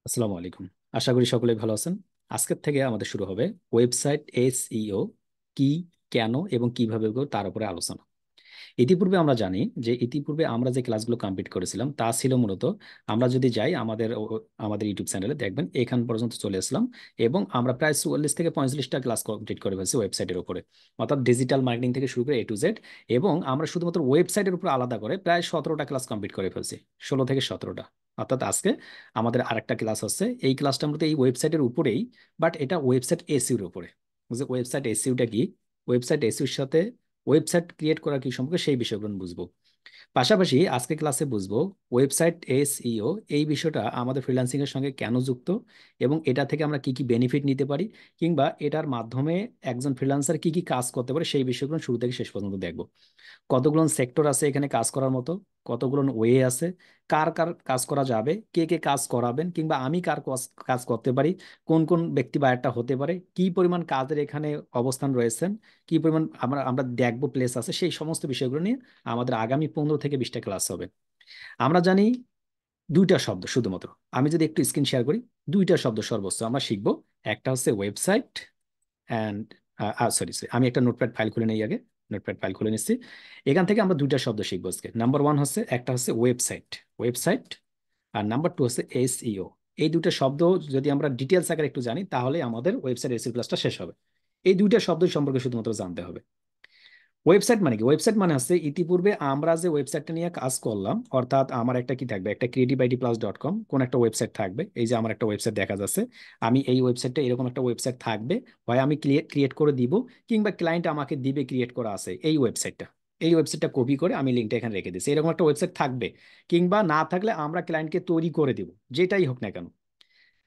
আসসালামু আলাইকুম। আশা করি সকলেই ভালো আছেন। আজকের থেকে আমাদের শুরু হবে ওয়েবসাইট এসইও কি, কেন এবং কিভাবে করব তার উপরে আলোচনা। ইতিপূর্বে আমরা জানি যে ইতিপূর্বে আমরা যে ক্লাসগুলো কমপ্লিট করেছিলাম তা ছিল মূলত আমরা যদি যাই আমাদের ইউটিউব চ্যানেলে দেখবেন এখান পর্যন্ত চলে আসলাম এবং আমরা প্রায় 44 থেকে 45টা ক্লাস কমপ্লিট করে ফেলছি ওয়েবসাইটের উপরে, অর্থাৎ ডিজিটাল মার্কেটিং থেকে শুরু করে A to Z। এবং আমরা শুধুমাত্র ওয়েবসাইটের উপর আলাদা করে প্রায় 17টা ক্লাস কমপ্লিট করে ফেলছি, 16 থেকে 17টা। অর্থাৎ আজকে আমাদের আরেকটা ক্লাস হচ্ছে, এই ক্লাসটা মূলত এই ওয়েবসাইটের উপরেই, বাট এটা ওয়েবসাইট এসইওর উপরে। বুঝলে ওয়েবসাইট এসইওটা কি, ওয়েবসাইট এসইওর সাথে ওয়েবসাইট ক্রিয়েট করা কি সম্পর্কে সেই বিষয়গুলো বুঝবো। পাশাপাশি আজকে ক্লাসে বুঝবো ওয়েবসাইট এসইও এই বিষয়টা আমাদের ফ্রিল্যান্সিং এর সঙ্গে কেন যুক্ত এবং এটা থেকে আমরা কি কি বেনিফিট নিতে পারি, কিংবা এটার মাধ্যমে একজন ফ্রিল্যান্সার কি কি কাজ করতে পারে সেই বিষয়গুলো শুরু থেকে শেষ পর্যন্ত দেখবো। কতগুলো সেক্টর আছে এখানে কাজ করার মতো, কতগুলো ওয়ে আছে, কার কার কাজ করা যাবে, কে কে কাজ করাবেন, কিংবা আমি কার কাজ করতে পারি, কোন কোন ব্যক্তি বায়ারটা হতে পারে, কি পরিমাণ কাজের এখানে অবস্থান রয়েছেন, কি পরিমাণ আমরা আমরা দেখবো প্লেস আছে, সেই সমস্ত বিষয়গুলো নিয়ে আমাদের আগামী 15 থেকে 20টা ক্লাস হবে। আমরা জানি দুইটা শব্দ শুধুমাত্র, আমি যদি একটু স্ক্রিন শেয়ার করি, দুইটা শব্দ সর্বোচ্চ আমরা শিখবো। একটা হচ্ছে ওয়েবসাইট অ্যান্ড সরি সরি, আমি একটা নোটপ্যাড ফাইল খুলে নেই আগে। নোটপ্যাড ফাইল খুলে নিচ্ছি। এখান থেকে আমরা দুইটা শব্দ শিখবো আজকে। নাম্বার ওয়ান হচ্ছে, একটা হচ্ছে ওয়েবসাইট, ওয়েবসাইট, আর নাম্বার টু হচ্ছে এসইও। এই দুইটা শব্দ যদি আমরা ডিটেলস আকারে একটু জানি তাহলে আমাদের ওয়েবসাইট এসইও ক্লাসটা শেষ হবে। এই দুইটা শব্দ সম্পর্কে শুধুমাত্র জানতে হবে। ওয়েবসাইট মানে কি, ওয়েবসাইট মানে হচ্ছে ইতিপূর্বে আমরা যে ওয়েবসাইটটা নিয়ে কাজ করলাম, অর্থাৎ আমার একটা কি থাকবে, একটা creativityplus.com কোন একটা ওয়েবসাইট থাকবে। এই যে আমার একটা ওয়েবসাইট দেখা যাচ্ছে, আমি এই ওয়েবসাইটটা এরকম একটা ওয়েবসাইট থাকবে, হয় আমি ক্রিয়েট করে দিব, কিংবা ক্লায়েন্ট আমাকে দিবে ক্রিয়েট করা আছে এই ওয়েবসাইটটা। এই ওয়েবসাইটটা কপি করে আমি লিঙ্কটা এখানে রেখে দিচ্ছি, এরকম একটা ওয়েবসাইট থাকবে। কিংবা না থাকলে আমরা ক্লায়েন্টকে তৈরি করে দিব, যেটাই হোক না কেন।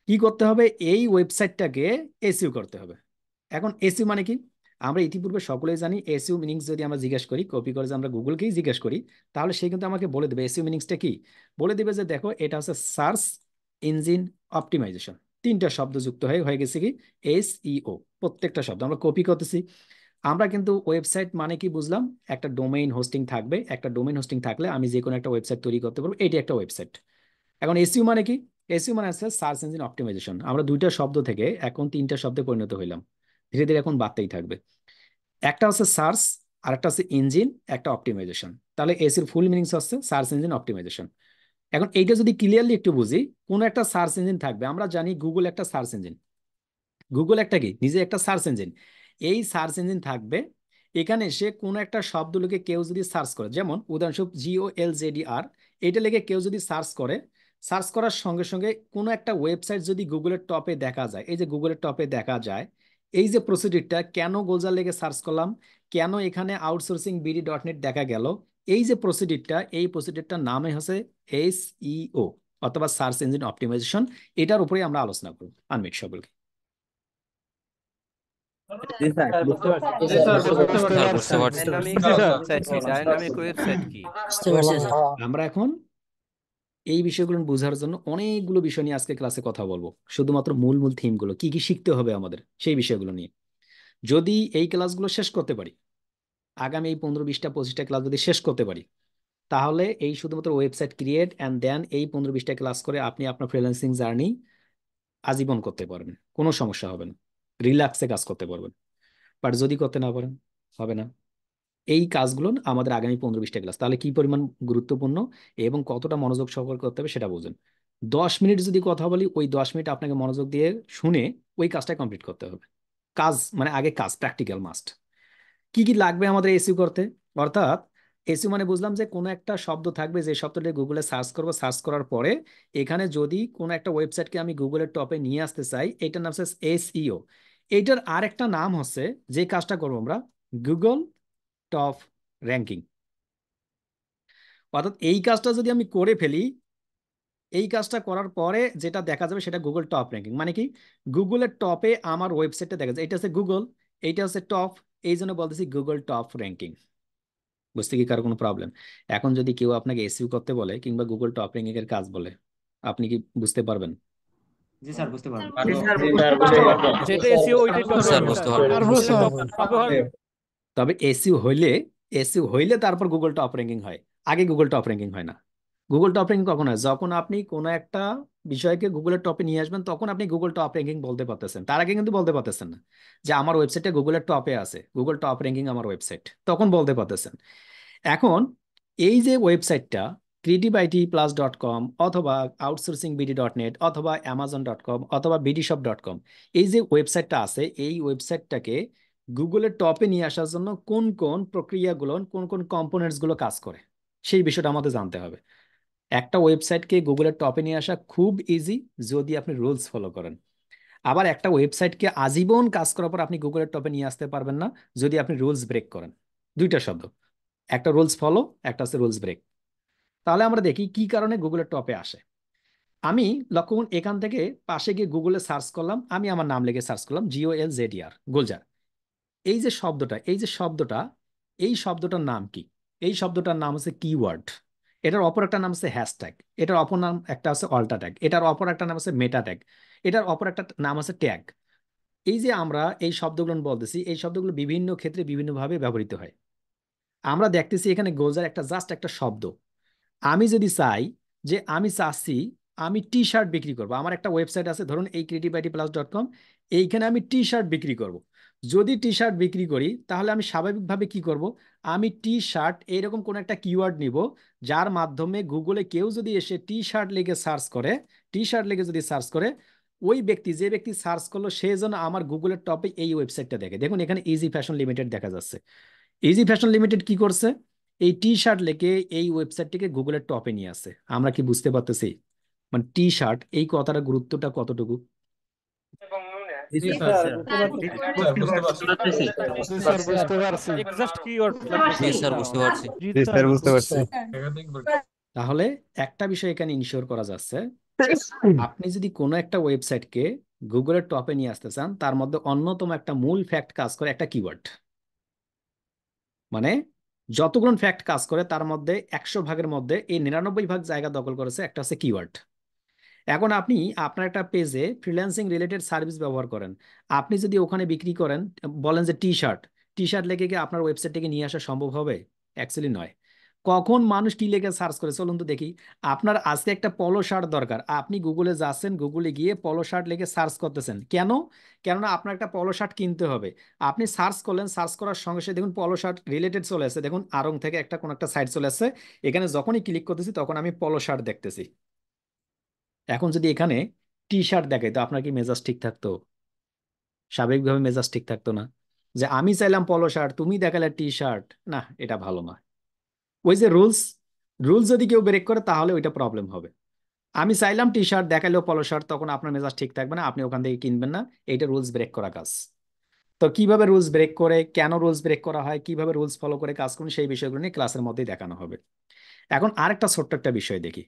কি করতে হবে, এই ওয়েবসাইটটাকে এসইও করতে হবে। এখন এসইও মানে কি, আমরা ইতিপূর্বে সকলেই জানি এসইও মিনিংস। যদি আমরা জিজ্ঞেস করি, কপি করে যে আমরা গুগলকেই জিজ্ঞেস করি, তাহলে সে কিন্তু আমাকে বলে দেবে এসইও মিনিংসটা কি। বলে দিবে যে দেখো এটা হচ্ছে সার্চ ইঞ্জিন অপটিমাইজেশন। তিনটা শব্দ যুক্ত হয়ে হয়ে গেছে কি এসইও। প্রত্যেকটা শব্দ আমরা কপি করতেছি। আমরা কিন্তু ওয়েবসাইট মানে কি বুঝলাম, একটা ডোমেইন হোস্টিং থাকবে, একটা ডোমেইন হোস্টিং থাকলে আমি যে কোনো একটা ওয়েবসাইট তৈরি করতে পারবো, এটি একটা ওয়েবসাইট। এখন এসইও মানে কি, এসইও মানে আছে সার্চ ইঞ্জিন অপটিমাইজেশন। আমরা দুইটা শব্দ থেকে এখন তিনটা শব্দে পরিণত হইলাম, ধীরে ধীরে এখন বাড়তেই থাকবে। একটা হচ্ছে সার্চ, আর একটা হচ্ছে ইঞ্জিন, একটা অপটিমাইজেশন। তাহলে এসির ফুল মিনিংস হচ্ছে সার্চ ইঞ্জিন অপটিমাইজেশন। এখন এইটা যদি ক্লিয়ারলি একটু বুঝি, কোন একটা সার্চ ইঞ্জিন থাকবে, আমরা জানি গুগল একটা সার্চ ইঞ্জিন। গুগল একটা কি, নিজে একটা সার্চ ইঞ্জিন। এই সার্চ ইঞ্জিন থাকবে, এখানে সে কোনো একটা শব্দ লিখে কেউ যদি সার্চ করে, যেমন উদাহরণস্বরূপ GOLZDR, এটা লিখে কেউ যদি সার্চ করে, সার্চ করার সঙ্গে সঙ্গে কোনো একটা ওয়েবসাইট যদি গুগলের টপে দেখা যায়, এই যে গুগলের টপে দেখা যায়, এই যে প্রসিডিউরটা, কেন গোলজার লেগে সার্চ করলাম, কেন এখানে আউটসোর্সিং BD.net দেখা গেল, এই যে প্রসিডিউরটা, এই প্রসিডিউরটার নামে হচ্ছে SEO অথবা সার্চ ইঞ্জিন অপটিমাইজেশন। এটার উপরে আমরা আলোচনা করব আনমিট সকলকে। জি স্যার বুঝতে পারছি। জি স্যার বুঝতে স্যার পারছি। বুঝতে পারছি। ডাইনামিক জি স্যার ওয়েবসাইট কি, ডাইনামিক ওয়েবসাইট কি? বুঝতে পারছি স্যার। আমরা এখন এই বিষয়গুলো বোঝার জন্য অনেকগুলো বিষয় নিয়ে আজকে ক্লাসে কথা বলবো, শুধুমাত্র মূল মূল থিমগুলো কি কি শিখতে হবে আমাদের সেই বিষয়গুলো নিয়ে। যদি এই ক্লাসগুলো শেষ করতে পারি, আগামী এই 15, 20, 25টা ক্লাস যদি শেষ করতে পারি, তাহলে এই শুধুমাত্র ওয়েবসাইট ক্রিয়েট অ্যান্ড দেন এই 15, 20টা ক্লাস করে আপনি আপনার ফ্রিল্যান্সিং জার্নি আজীবন করতে পারবেন, কোনো সমস্যা হবে না, রিল্যাক্সে কাজ করতে পারবেন। বাট যদি করতে না পারেন, হবে না। এই কাজগুলো আমাদের আগামী 15, 20টা ক্লাস, তাহলে কি পরিমাণ গুরুত্বপূর্ণ এবং কতটা মনোযোগ সহকারে করতে হবে সেটা বুঝুন। 10 মিনিট যদি কথা বলি, ওই 10 মিনিট আপনাকে মনোযোগ দিয়ে শুনে ওই কাজটা কমপ্লিট করতে হবে। কাজ মানে আগে কাজ, প্র্যাকটিক্যাল মাস্ট। কি কি লাগবে আমাদের এসইও করতে, অর্থাৎ এসইও মানে বুঝলাম যে কোনো একটা শব্দ থাকবে, যে শব্দটা গুগলে সার্চ করব, সার্চ করার পরে এখানে যদি কোনো একটা ওয়েবসাইটকে আমি গুগলের টপে নিয়ে আসতে চাই, এটার নাম হচ্ছে এসইও। এইটার আরেকটা নাম হচ্ছে, যে কাজটা করবো আমরা, গুগল টপ র্যাঙ্কিং। অর্থাৎ এই কাজটা যদি আমি করে ফেলি, এই কাজটা করার পরে যেটা দেখা যাবে সেটা গুগল টপ র্যাঙ্কিং। মানে কি, গুগলের টপে আমার ওয়েবসাইটটা দেখা যায়, এটা হচ্ছে গুগল, এইটা হচ্ছে টপ, এই জন্য বলতেছি গুগল টপ র্যাঙ্কিং। বুঝতে কি কারো কোনো প্রবলেম? এখন যদি কেউ আপনাকে এসইও করতে বলে কিংবা গুগল টপ র্যাঙ্কিং এর কাজ বলে, আপনি কি বুঝতে পারবেন? জি স্যার বুঝতে পারবো। জি স্যার জি বুঝতে স্যার বুঝতে পারছি। পারবো। যেটা এসইও ওইটাই টপ স্যার হবে বুঝতে স্যার। পারবো। আর বুঝতে টপ পারবো। টপ হবে। তবে এসইও হইলে তারপর গুগল টপ র্যাঙ্কিং হয়, আগে গুগল টপ র্যাঙ্কিং হয় না। গুগল টপ র্যাঙ্কিং কখন হয়, যখন আপনি কোনো একটা বিষয়কে গুগলের টপে নিয়ে আসবেন, তখন আপনি গুগল টপ র্যাঙ্কিং বলতে পারতেছেন। তার আগে কিন্তু বলতে পারতেছেন না যে আমার ওয়েবসাইটটা গুগলের টপে আছে, গুগল টপ র্যাঙ্কিং আমার ওয়েবসাইট, তখন বলতে পারতেছেন। এখন এই যে ওয়েবসাইটটা creativeitplus.com অথবা outsourcingBD.net অথবা amazon.com অথবা bdshop.com, এই যে ওয়েবসাইটটা আছে, এই ওয়েবসাইটটাকে গুগলের টপে নিয়ে আসার জন্য কোন কোন প্রক্রিয়াগুলো, কোন কোন কম্পোনেন্টস গুলো কাজ করে, সেই বিষয়টা আমাদের জানতে হবে। একটা ওয়েবসাইটকে গুগলের টপে নিয়ে আসা খুব ইজি যদি আপনি রুলস ফলো করেন। আবার একটা ওয়েবসাইটকে আজীবন কাজ করার পর আপনি গুগলের টপে নিয়ে আসতে পারবেন না যদি আপনি রুলস ব্রেক করেন। দুইটা শব্দ, একটা রুলস ফলো, একটা হচ্ছে রুলস ব্রেক। তাহলে আমরা দেখি কি কারণে গুগলের টপে আসে। আমি লক্ষ্য করুন, এখান থেকে পাশে গিয়ে গুগলে সার্চ করলাম, আমি আমার নাম লিখে সার্চ করলাম GOLZER, গুলজার। এই যে শব্দটা, এই শব্দটার নাম কি? এই শব্দটার নাম হচ্ছে কিওয়ার্ড। এটার অপর একটা নাম হচ্ছে হ্যাশট্যাগ, এটার অপর নাম একটা আছে অল্টা ট্যাগ, এটার অপর একটা নাম আছে মেটা ট্যাগ, এটার অপর একটা নাম আছে ট্যাগ। এই যে আমরা এই শব্দগুলো বলতেছি, এই শব্দগুলো বিভিন্ন ক্ষেত্রে বিভিন্নভাবে ব্যবহৃত হয়। আমরা দেখতেছি এখানে গোলজার একটা জাস্ট একটা শব্দ। আমি যদি চাই যে আমি চাচ্ছি আমি টি শার্ট বিক্রি করব, আমার একটা ওয়েবসাইট আছে ধরুন এই creativeitplus.com, এইখানে আমি টি শার্ট বিক্রি করব। যদি টি শার্ট বিক্রি করি তাহলে আমি স্বাভাবিকভাবে কি করব, আমি টি শার্ট এইরকম কোন একটা কিওয়ার্ড নিব, যার মাধ্যমে গুগলে কেউ যদি এসে টি শার্ট লিখে সার্চ করে, টি শার্ট লিখে যদি সার্চ করে, ওই ব্যক্তি, যে ব্যক্তি সার্চ করলো, সে যেন আমার গুগলের টপে এই ওয়েবসাইটটা দেখে। দেখুন এখানে ইজি ফ্যাশন লিমিটেড দেখা যাচ্ছে। ইজি ফ্যাশন লিমিটেড কি করছে, এই টি শার্ট লেকে এই ওয়েবসাইটটিকে গুগলের টপে নিয়ে আসে। আমরা কি বুঝতে পারতেছি মানে টি শার্ট এই কথাটার গুরুত্বটা কতটুকু? জি স্যার বুঝতে পারছি। জি স্যার বুঝতে পারছি। এক্সাক্ট কিওয়ার্ড জি স্যার বুঝতে পারছি। জি স্যার বুঝতে পারছি। তাহলে একটা বিষয় এখানে ইনশিওর করা যাচ্ছে, আপনি যদি কোনো একটা ওয়েবসাইটকে গুগলের টপে নিয়ে আসতে চান, তার মধ্যে অন্যতম একটা মূল ফ্যাক্ট কাজ করে একটা কিওয়ার্ড। মানে যতগুলো ফ্যাক্ট কাজ করে তার মধ্যে 100 ভাগের মধ্যে এই 99 ভাগ জায়গা দখল করেছে একটা হচ্ছে কিওয়ার্ড। এখন আপনি আপনার একটা পেজে ফ্রিল্যান্সিং রিলেটেড সার্ভিস ব্যবহার করেন, আপনি যদি ওখানে বিক্রি করেন, বলেন যে টি শার্ট, টি শার্ট লেগে কি আপনার ওয়েবসাইট থেকে নিয়ে আসা সম্ভব হবে? অ্যাকচুয়ালি নয়। কখন মানুষ কি লেগে সার্চ করে চলুন তো দেখি। আপনার আজকে একটা পলো শার্ট দরকার, আপনি গুগলে যাচ্ছেন, গুগলে গিয়ে পলো শার্ট লেগে সার্চ করতেছেন কেন? কেননা আপনার একটা পলো শার্ট কিনতে হবে। আপনি সার্চ করলেন, সার্চ করার সঙ্গে সঙ্গে দেখুন পলো শার্ট রিলেটেড চলে আসছে, দেখুন আড়ং থেকে একটা কোন একটা সাইট চলে আসছে, এখানে যখনই ক্লিক করতেছি তখন আমি পলো শার্ট দেখতেছি। এখন যদি এখানে টি শার্ট দেখাই তো আপনার কি মেজাজ ঠিক থাকতো? স্বাভাবিকভাবে মেজাজ ঠিক থাকতো না। যে আমি চাইলাম পলো শার্ট, তুমি দেখালে টি শার্ট, না এটা ভালো না। ওই যে রুলস, রুলস যদি কেউ ব্রেক করে তাহলে ওইটা প্রবলেম হবে। আমি চাইলাম টি শার্ট দেখালেও পলো শার্ট, তখন আপনার মেজাজ ঠিক থাকবে না, আপনি ওখান থেকে কিনবেন না। এইটা রুলস ব্রেক করা কাজ। তো কিভাবে রুলস ব্রেক করে, কেন রুলস ব্রেক করা হয়, কিভাবে রুলস ফলো করে কাজ করুন, সেই বিষয়গুলো নিয়ে ক্লাসের মধ্যেই দেখানো হবে। এখন আরেকটা ছোট্ট একটা বিষয় দেখি।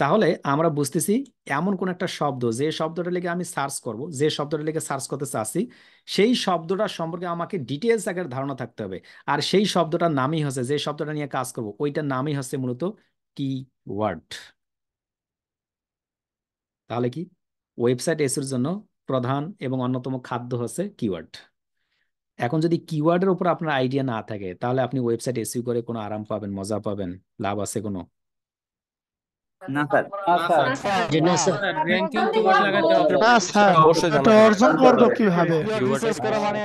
তাহলে আমরা বুঝতেছি এমন কোন একটা শব্দ, যে শব্দটা লিখে আমি সার্চ করব, যে শব্দটা লিখে সার্চ করতে চাচ্ছি, সেই শব্দটা সম্পর্কে আমাকে ডিটেলস আগের ধারণা থাকতে হবে। আর সেই শব্দটার নামই হচ্ছে, যে শব্দটা নিয়ে কাজ করব ওইটার নামই হচ্ছে মূলত কিওয়ার্ড। তাহলে কি ওয়েবসাইট এসির জন্য প্রধান এবং অন্যতম খাদ্য হচ্ছে কিওয়ার্ড। এখন যদি কিওয়ার্ডের উপর আপনার আইডিয়া না থাকে, তাহলে আপনি ওয়েবসাইট এসইও করে কোনো আরাম পাবেন, মজা পাবেন, লাভ আছে কোনো? না স্যার। জি না স্যার। র্যাঙ্কিং কিওয়ার্ড লাগাতে হবে। না স্যার, অবশ্যই জানা এটা দরকার। অর্জন করবো কিভাবে? Keyword করা মানে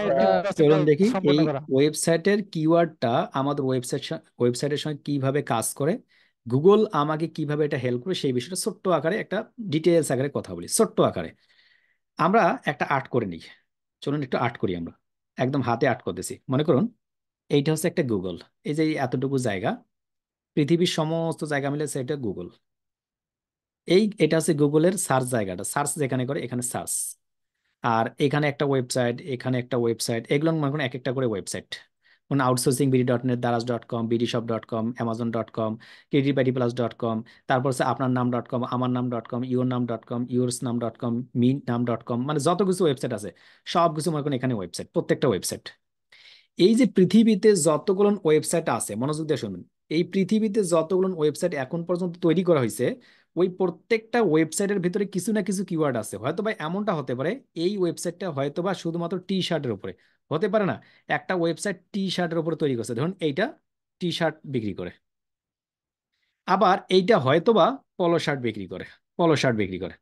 চলুন দেখি সম্পন্ন এই করা। ওয়েবসাইটের কিওয়ার্ডটা আমাদের ওয়েবসাইটের সঙ্গে কিভাবে কাজ করে, গুগল আমাকে কিভাবে এটা হেল্প করে, সেই বিষয়টা ছোট্ট আকারে একটা ডিটেলস আকারে কথা বলি, ছোট্ট আকারে। আমরা একটা আর্ট করে নিই। চলুন একটু আর্ট করি আমরা। একদম হাতে আর্ট করতেছি, মনে করুন এইটা হচ্ছে একটা গুগল। এই যে এতটুকু জায়গা, পৃথিবীর সমস্ত জায়গা মিলে সেটা গুগল। এটা হচ্ছে গুগলের সার্চ জায়গাটা, সার্চ যেখানে করে এখানে সার্চ। আর এখানে একটা ওয়েবসাইট, এখানে একটা ওয়েবসাইট, এগুলো মনে করুন এক একটা করে ওয়েবসাইট। মানে outsourcingBD.net, daraz.com, bdshop.com, amazon.com, creativeitplus.com, তারপর হচ্ছে আপনার নাম.com, আমার নাম.com, yourname.com, yoursname.com, me-name.com, মানে যত কিছু ওয়েবসাইট আছে সব কিছু মনে করেন এখানে ওয়েবসাইট, প্রত্যেকটা ওয়েবসাইট। এই যে পৃথিবীতে যতগুলো ওয়েবসাইট আছে, মনোযোগ দিয়ে শুনুন, এই পৃথিবীতে যতগুলো ওয়েবসাইট এখন পর্যন্ত তৈরি করা হয়েছে, ওই প্রত্যেকটা ওয়েবসাইটের ভিতরে কিছু না কিছু কিওয়ার্ড আছে। হয়তোবা এমনটা হতে পারে এই ওয়েবসাইটটা হয়তোবা শুধুমাত্র টি শার্টের উপরে, হতে পারে না একটা ওয়েবসাইট টি শার্টের উপরে তৈরি করছে, ধরুন এইটা টি শার্ট বিক্রি করে। আবার এইটা হয়তোবা পলো শার্ট বিক্রি করে, পলো শার্ট বিক্রি করে।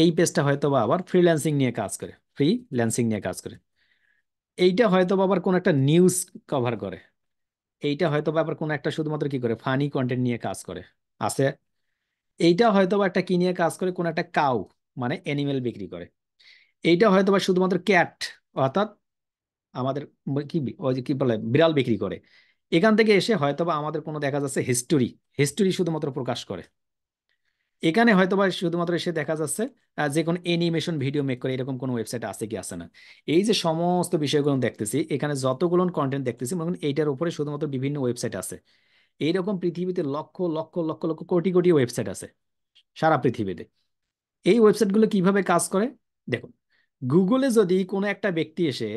এই পেজটা হয়তো বা আবার ফ্রিল্যান্সিং নিয়ে কাজ করে, ফ্রিল্যান্সিং নিয়ে কাজ করে। এইটা হয়তো বা আবার কোন একটা নিউজ কভার করে। এইটা হয়তো বা আবার কোন একটা শুধুমাত্র কি করে, ফানি কন্টেন্ট নিয়ে কাজ করে আছে। এইটা হয়তো বা একটা কি নিয়ে কাজ করে, কোন একটা কাউ মানে অ্যানিমেল বিক্রি করে। এইটা হয়তো বা শুধুমাত্র ক্যাট অর্থাৎ আমাদের কি ওই যে কি বলে বিড়াল বিক্রি করে। এখান থেকে এসে হয়তোবা আমাদের কোনো দেখা যাচ্ছে হিস্টোরি, হিস্টোরি শুধুমাত্র প্রকাশ করে। এখানে হয়তোবা শুধুমাত্র এসে দেখা যাচ্ছে যে কোনো অ্যানিমেশন ভিডিও মেক করে, এরকম কোনো ওয়েবসাইট আছে কি আছে না। এই যে সমস্ত বিষয়গুলো দেখতেছি, এখানে যতগুলো কন্টেন্ট দেখতেছি, মনে করেন এইটার উপরে শুধুমাত্র বিভিন্ন ওয়েবসাইট আছে। এইরকম পৃথিবীতে লক্ষ লক্ষ লক্ষ লক্ষ কোটি কোটি ওয়েবসাইট আছে সারা পৃথিবীতে। এই ওয়েবসাইটগুলো কিভাবে কাজ করে দেখুন। গুগলে যদি কোনো একটা ব্যক্তি এসে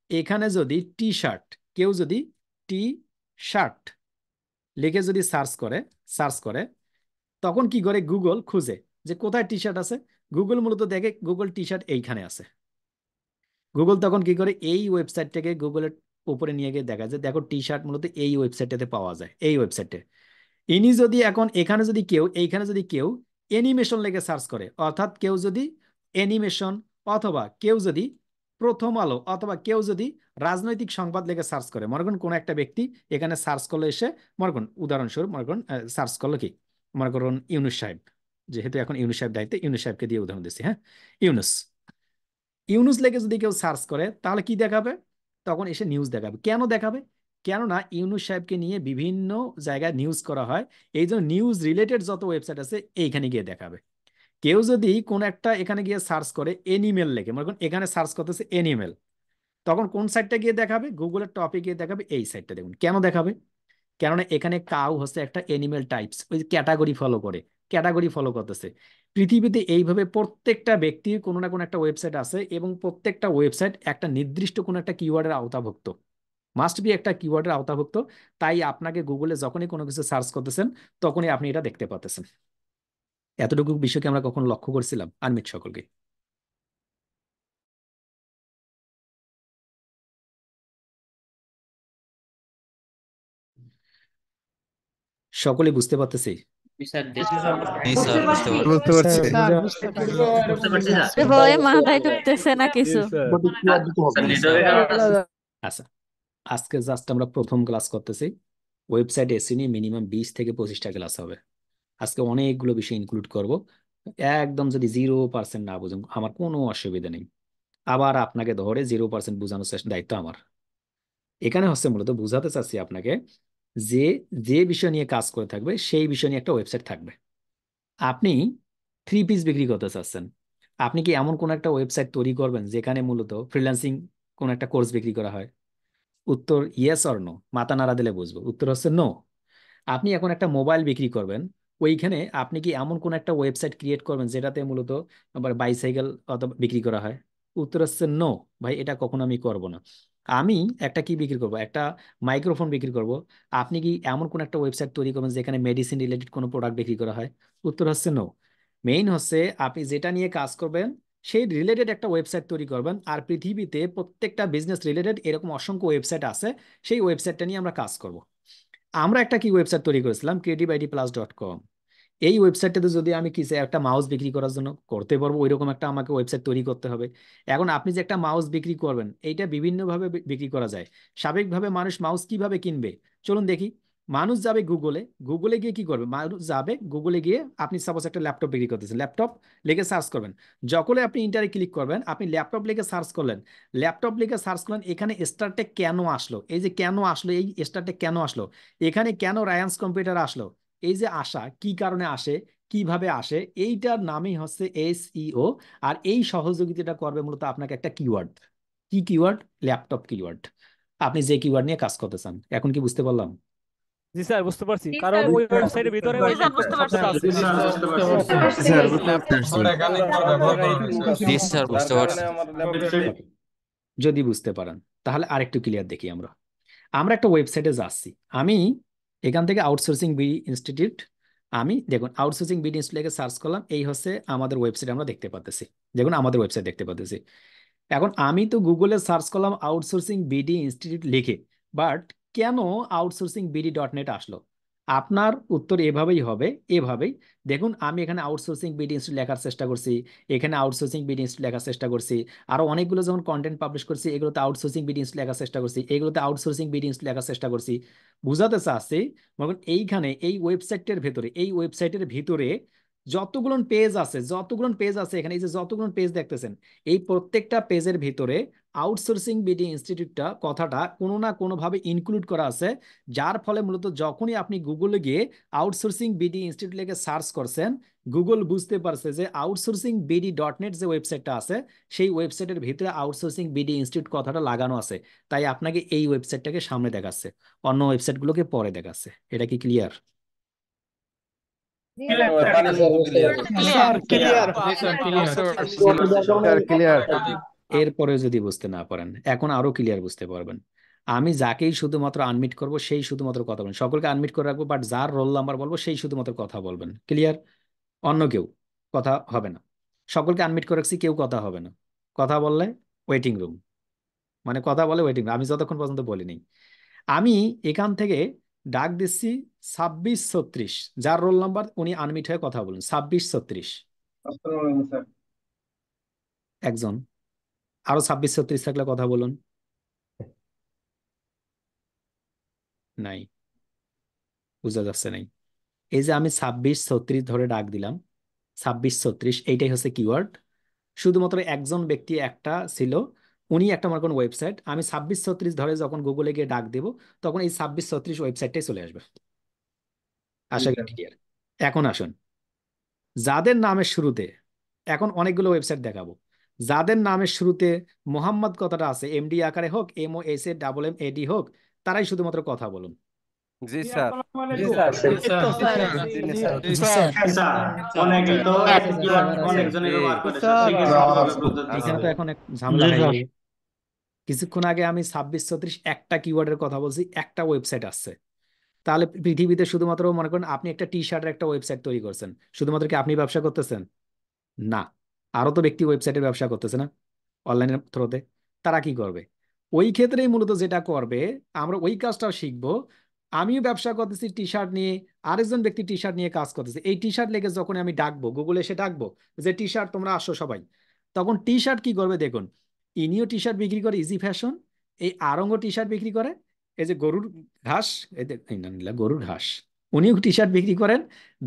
এখানে যদি টি শার্ট, কেউ যদি টি শার্ট লিখে যদি সার্চ করে, তখন কি করে গুগল খুঁজে যে কোথায় টি শার্ট আছে। গুগল মূলত দেখে গুগল টি শার্ট এইখানে আছে। গুগল তখন কি করে এই ওয়েবসাইটটাকে গুগলের উপরে নিয়ে গিয়ে দেখা যায়, দেখো টি শার্ট মূলত এই ওয়েবসাইটটাতে পাওয়া যায়, এই ওয়েবসাইটে। ইনি যদি এখন এখানে যদি কেউ এইখানে যদি কেউ অ্যানিমেশন লেগে সার্চ করে, অর্থাৎ কেউ যদি অ্যানিমেশন, অথবা কেউ যদি প্রথম আলো, অথবা কেউ যদি রাজনৈতিক সংবাদ লেগে সার্চ করে, মনে করুন কোন একটা ব্যক্তি এখানে সার্চ করলো এসে, মনে করুন উদাহরণস্বরূপ মনে করুন সার্চ করলো কি, মনে করুন ইউনুস সাহেব, যেহেতু এখন ইউনুস সাহেব দায়িত্বে, ইউনুস সাহেবকে দিয়ে উদাহরণ দিচ্ছি, হ্যাঁ। ইউনুস, ইউনুস লেগে যদি কেউ সার্চ করে, তাহলে কি দেখাবে? তখন এসে নিউজ দেখাবে। কেন দেখাবে? কেননা ইউনুস সাহেবকে নিয়ে বিভিন্ন জায়গায় নিউজ করা হয়। এই জন্য নিউজ রিলেটেড যত ওয়েবসাইট আছে এইখানে গিয়ে দেখাবে। কেউ যদি কোন একটা এখানে গিয়ে সার্চ করে এনিমেল লেখে, মনে করুন এখানে সার্চ করতেছে এনিমেল, তখন কোন সাইটটা গিয়ে দেখাবে? গুগলের টপে গিয়ে দেখাবে এই সাইটটা। দেখুন কেন দেখাবে, কেননা এখানে কাউ হচ্ছে একটা এনিমেল টাইপস, ওই ক্যাটাগরি ফলো করে, ক্যাটাগরি ফলো করতেছে। পৃথিবীতে এইভাবে প্রত্যেকটা ব্যক্তির কোনো না কোনো একটা ওয়েবসাইট আছে, এবং প্রত্যেকটা ওয়েবসাইট একটা নির্দিষ্ট কোনো একটা কিওয়ার্ডের আওতাভুক্ত, মাস্ট বি একটা কিওয়ার্ডের আওতাভুক্ত। তাই আপনাকে গুগলে যখনই কোনো কিছু সার্চ করতেছেন, তখনই আপনি এটা দেখতে পাচ্ছেন। এতটুকু বিষয়কে আমরা কখন লক্ষ্য করছিলাম আনমিত সকলকে? সকলে বুঝতে পারতেছি? বুঝতে পারছি। স্যার বুঝতে পারছি। ভয়ে মাথায় ঢুকতেছে না কিছু। আচ্ছা, আজকে জাস্ট আমরা প্রথম ক্লাস করতেছি। ওয়েবসাইট এসি নিয়ে মিনিমাম 20 থেকে 25টা ক্লাস হবে। আজকে অনেকগুলো বিষয় ইনক্লুড করব। একদম যদি 0% না বুঝুন, আমার কোনো অসুবিধা নেই। আবার আপনাকে ধরে 0% বোঝানোর চেষ্টা, দায়িত্ব আমার। এখানে হচ্ছে মূলত বুঝাতে চাচ্ছি আপনাকে যে যে বিষয় নিয়ে কাজ করে থাকবে সেই বিষয় নিয়ে একটা ওয়েবসাইট থাকবে। আপনি 3 পিস বিক্রি করতে চাচ্ছেন, আপনি কি এমন কোন একটা ওয়েবসাইট তৈরি করবেন যেখানে মূলত ফ্রিল্যান্সিং কোন একটা কোর্স বিক্রি করা হয়? উত্তর ইয়েস অর নো, মাথা নাড়া দিলে বুঝবো। উত্তর হচ্ছে নো। আপনি এখন একটা মোবাইল বিক্রি করবেন, ওইখানে আপনি কি এমন কোন একটা ওয়েবসাইট ক্রিয়েট করবেন যেটাতে মূলত আবার বাইসাইকেল অথবা বিক্রি করা হয়? উত্তর হচ্ছে নো, ভাই এটা কখনো আমি করব না। আমি একটা কি বিক্রি করব, একটা মাইক্রোফোন বিক্রি করব। আপনি কি এমন কোন একটা ওয়েবসাইট তৈরি করবেন যেখানে মেডিসিন রিলেটেড কোনো প্রোডাক্ট বিক্রি করা হয়? উত্তর হচ্ছে নো। মেইন হচ্ছে আপনি যেটা নিয়ে কাজ করবেন সেই রিলেটেড একটা ওয়েবসাইট তৈরি করবেন। আর পৃথিবীতে প্রত্যেকটা বিজনেস রিলেটেড এরকম অসংখ্য ওয়েবসাইট আছে, সেই ওয়েবসাইটটা নিয়ে আমরা কাজ করব। আমরা একটা কি ওয়েবসাইট তৈরি করেছিলাম, creativityplus.com। এই ওয়েবসাইটটাতে যদি আমি কিছু একটা মাউস বিক্রি করার জন্য করতে পারবো, ওইরকম একটা আমাকে ওয়েবসাইট তৈরি করতে হবে। এখন আপনি যে একটা মাউস বিক্রি করবেন, এইটা বিভিন্নভাবে বিক্রি করা যায়। স্বাভাবিকভাবে মানুষ মাউস কিভাবে কিনবে? চলুন দেখি। মানুষ যাবে গুগলে, গুগলে গিয়ে কি করবে? মানুষ যাবে গুগলে গিয়ে, আপনি সাপোজ একটা ল্যাপটপ বিক্রি করতেছেন, ল্যাপটপ লিখে সার্চ করবেন। যখনই আপনি ইন্টারে ক্লিক করবেন, আপনি ল্যাপটপ লিখে সার্চ করলেন, ল্যাপটপ লিখে সার্চ করলেন, এখানে স্টারটেক কেন আসলো, এই যে কেন আসলো, এই স্টারটেক কেন আসলো, এখানে কেন রায়ান্স কম্পিউটার আসলো, এই যে আসা কি কারণে আসে, কিভাবে আসে, এইটার নামই হচ্ছে এসইও। আর এই সহযোগিতাটা করবে মূলত আপনাকে একটা কিওয়ার্ড। কি কিওয়ার্ড? Laptop keyword. আপনি যে কিওয়ার্ড নিয়ে কাজ করতে চান। এখন কি বুঝতে পারলাম? জি স্যার বুঝতে পারছি, জি কারণ স্যার ওই বুঝতে পারছি। ওয়েবসাইটের ভিতরে ওই জি স্যার বুঝতে পারছি। শব্দটা আছে। স্যার বুঝতে পারছি। জি স্যার বুঝতে পারছি। Okay, যদি বুঝতে পারেন তাহলে আরেকটু ক্লিয়ার দেখি। আমরা আমরা একটা ওয়েবসাইটে যাচ্ছি। আমি এখান থেকে আউটসোর্সিং বিডি ইনস্টিটিউট, আমি দেখুন আউটসোর্সিং বিডি ইনস্টিটিউটে সার্চ করলাম, এই হচ্ছে আমাদের ওয়েবসাইট, আমরা দেখতে পাচ্ছি। দেখুন আমাদের ওয়েবসাইট দেখতে পাচ্ছি। এখন আমি তো গুগলে সার্চ করলাম আউটসোর্সিং বিডি ইনস্টিটিউট লিখে, বাট কেন আউটসোর্সিং বিডি .net আসলো? আপনার উত্তর এভাবেই হবে, এভাবেই। দেখুন আমি এখানে আউটসোর্সিং বিডি ইনস্টিটিউট লেখার চেষ্টা করছি, এখানে আউটসোর্সিং বিডি ইনস্টিটিউট লেখার চেষ্টা করছি, আরো অনেকগুলো যখন কন্টেন্ট পাবলিশ করছি এগুলোতে আউটসোর্সিং বিডি ইনস্টিটিউট লেখার চেষ্টা করছি, এগুলোতে আউটসোর্সিং বিডি ইনস্টিটিউট লেখার চেষ্টা করছি। বুঝাতে চাচ্ছি মনে করেন এইখানে এই ওয়েবসাইটের ভেতরে, এই ওয়েবসাইটের ভিতরে যতগুলো পেজ আছে এখানে, এই যে যতগুলো পেজ দেখতেছেন, এই প্রত্যেকটা পেজের ভিতরে আউটসোর্সিং বিডি ইনস্টিটিউটটা কথাটা কোনো না কোনো ভাবে ইনক্লুড করা আছে। যার ফলে মূলত যখনই আপনি গুগলে গিয়ে আউটসোর্সিং বিডি ইনস্টিটিউট লিখে সার্চ করছেন, গুগল বুঝতে পারছে যে আউটসোর্সিং বিডি .net যে ওয়েবসাইটটা আছে সেই ওয়েবসাইটের ভিতরে আউটসোর্সিং বিডি ইনস্টিটিউট কথাটা লাগানো আছে। তাই আপনাকে এই ওয়েবসাইটটাকে সামনে দেখাচ্ছে, অন্য ওয়েবসাইটগুলোকে পরে দেখাচ্ছে। এটা কি clear? Sir clear. Sir clear. এরপরে যদি বুঝতে না পারেন, এখন আরো ক্লিয়ার বুঝতে পারবেন। আমি যাকেই শুধুমাত্র আনমিট করব সেই শুধুমাত্র কথা বলবেন, সকলকে আনমিট করে রাখবো, বাট যার রোল নাম্বার বলবো সেই শুধুমাত্র কথা বলবেন। ক্লিয়ার? অন্য কেউ কথা হবে না। সকলকে আনমিট করে রাখছি, কেউ কথা হবে না। কথা বললে ওয়েটিং রুম, মানে কথা বলে ওয়েটিং রুম, আমি যতক্ষণ পর্যন্ত বলিনি। আমি এখান থেকে ডাক দিচ্ছি 2636, যার রোল নাম্বার উনি আনমিট হয়ে কথা বলুন। 2636 একজন, আরো 2636 থাকলে কথা বলুন। নাই, বোঝা যাচ্ছে নাই। এই যে আমি 2636 ধরে ডাক দিলাম, 2636 এইটাই হচ্ছে কিওয়ার্ড। শুধুমাত্র একজন ব্যক্তি একটা ছিল, উনি একটা মনে করেন ওয়েবসাইট, আমি 2636 ধরে যখন গুগলে গিয়ে ডাক দেব তখন এই 2636 ওয়েবসাইটটাই চলে আসবে। আশা করি ক্লিয়ার। এখন আসুন, যাদের নামের শুরুতে, এখন অনেকগুলো ওয়েবসাইট দেখাবো, যাদের নামের শুরুতে মোহাম্মদ কথাটা আছে, এমডি আকারে হোক, MOHAMMAD হোক, তারাই শুধুমাত্র কথা বলুন। জি স্যার। এখানে তো এখন এক ঝামেলা হয়ে গেল। কিছুক্ষণ আগে আমি 2636 একটা কিওয়ার্ডের কথা বলছি, একটা ওয়েবসাইট আসছে। তাহলে পৃথিবীতে শুধুমাত্র মনে করেন আপনি একটা টি শার্টের একটা ওয়েবসাইট তৈরি করছেন, শুধুমাত্র কি আপনি ব্যবসা করতেছেন? না, আরো তো ব্যক্তি ওয়েবসাইটের ব্যবসা করতেছে না অনলাইনের থ্রুতে। তারা কি করবে? ওই ক্ষেত্রেই মূলত যেটা করবে, আমরা ওই কাজটাও শিখবো। আমিও ব্যবসা করতেছি টি শার্ট নিয়ে, আরেকজন ব্যক্তি টি শার্ট নিয়ে কাজ করতেছে। এই টি শার্ট লেগে যখন আমি ডাকবো, গুগলে এসে ডাকবো যে টি শার্ট তোমরা আসো সবাই, তখন টি শার্ট কি করবে দেখুন, ইনিও টি শার্ট বিক্রি করে, ইজি ফ্যাশন, এই আরঙ্গ টি শার্ট বিক্রি করে, এই যে গরুর ঘাস, এই এই না, নীলা, গরুর ঘাস, উনিও টি শার্ট বিক্রি করেন,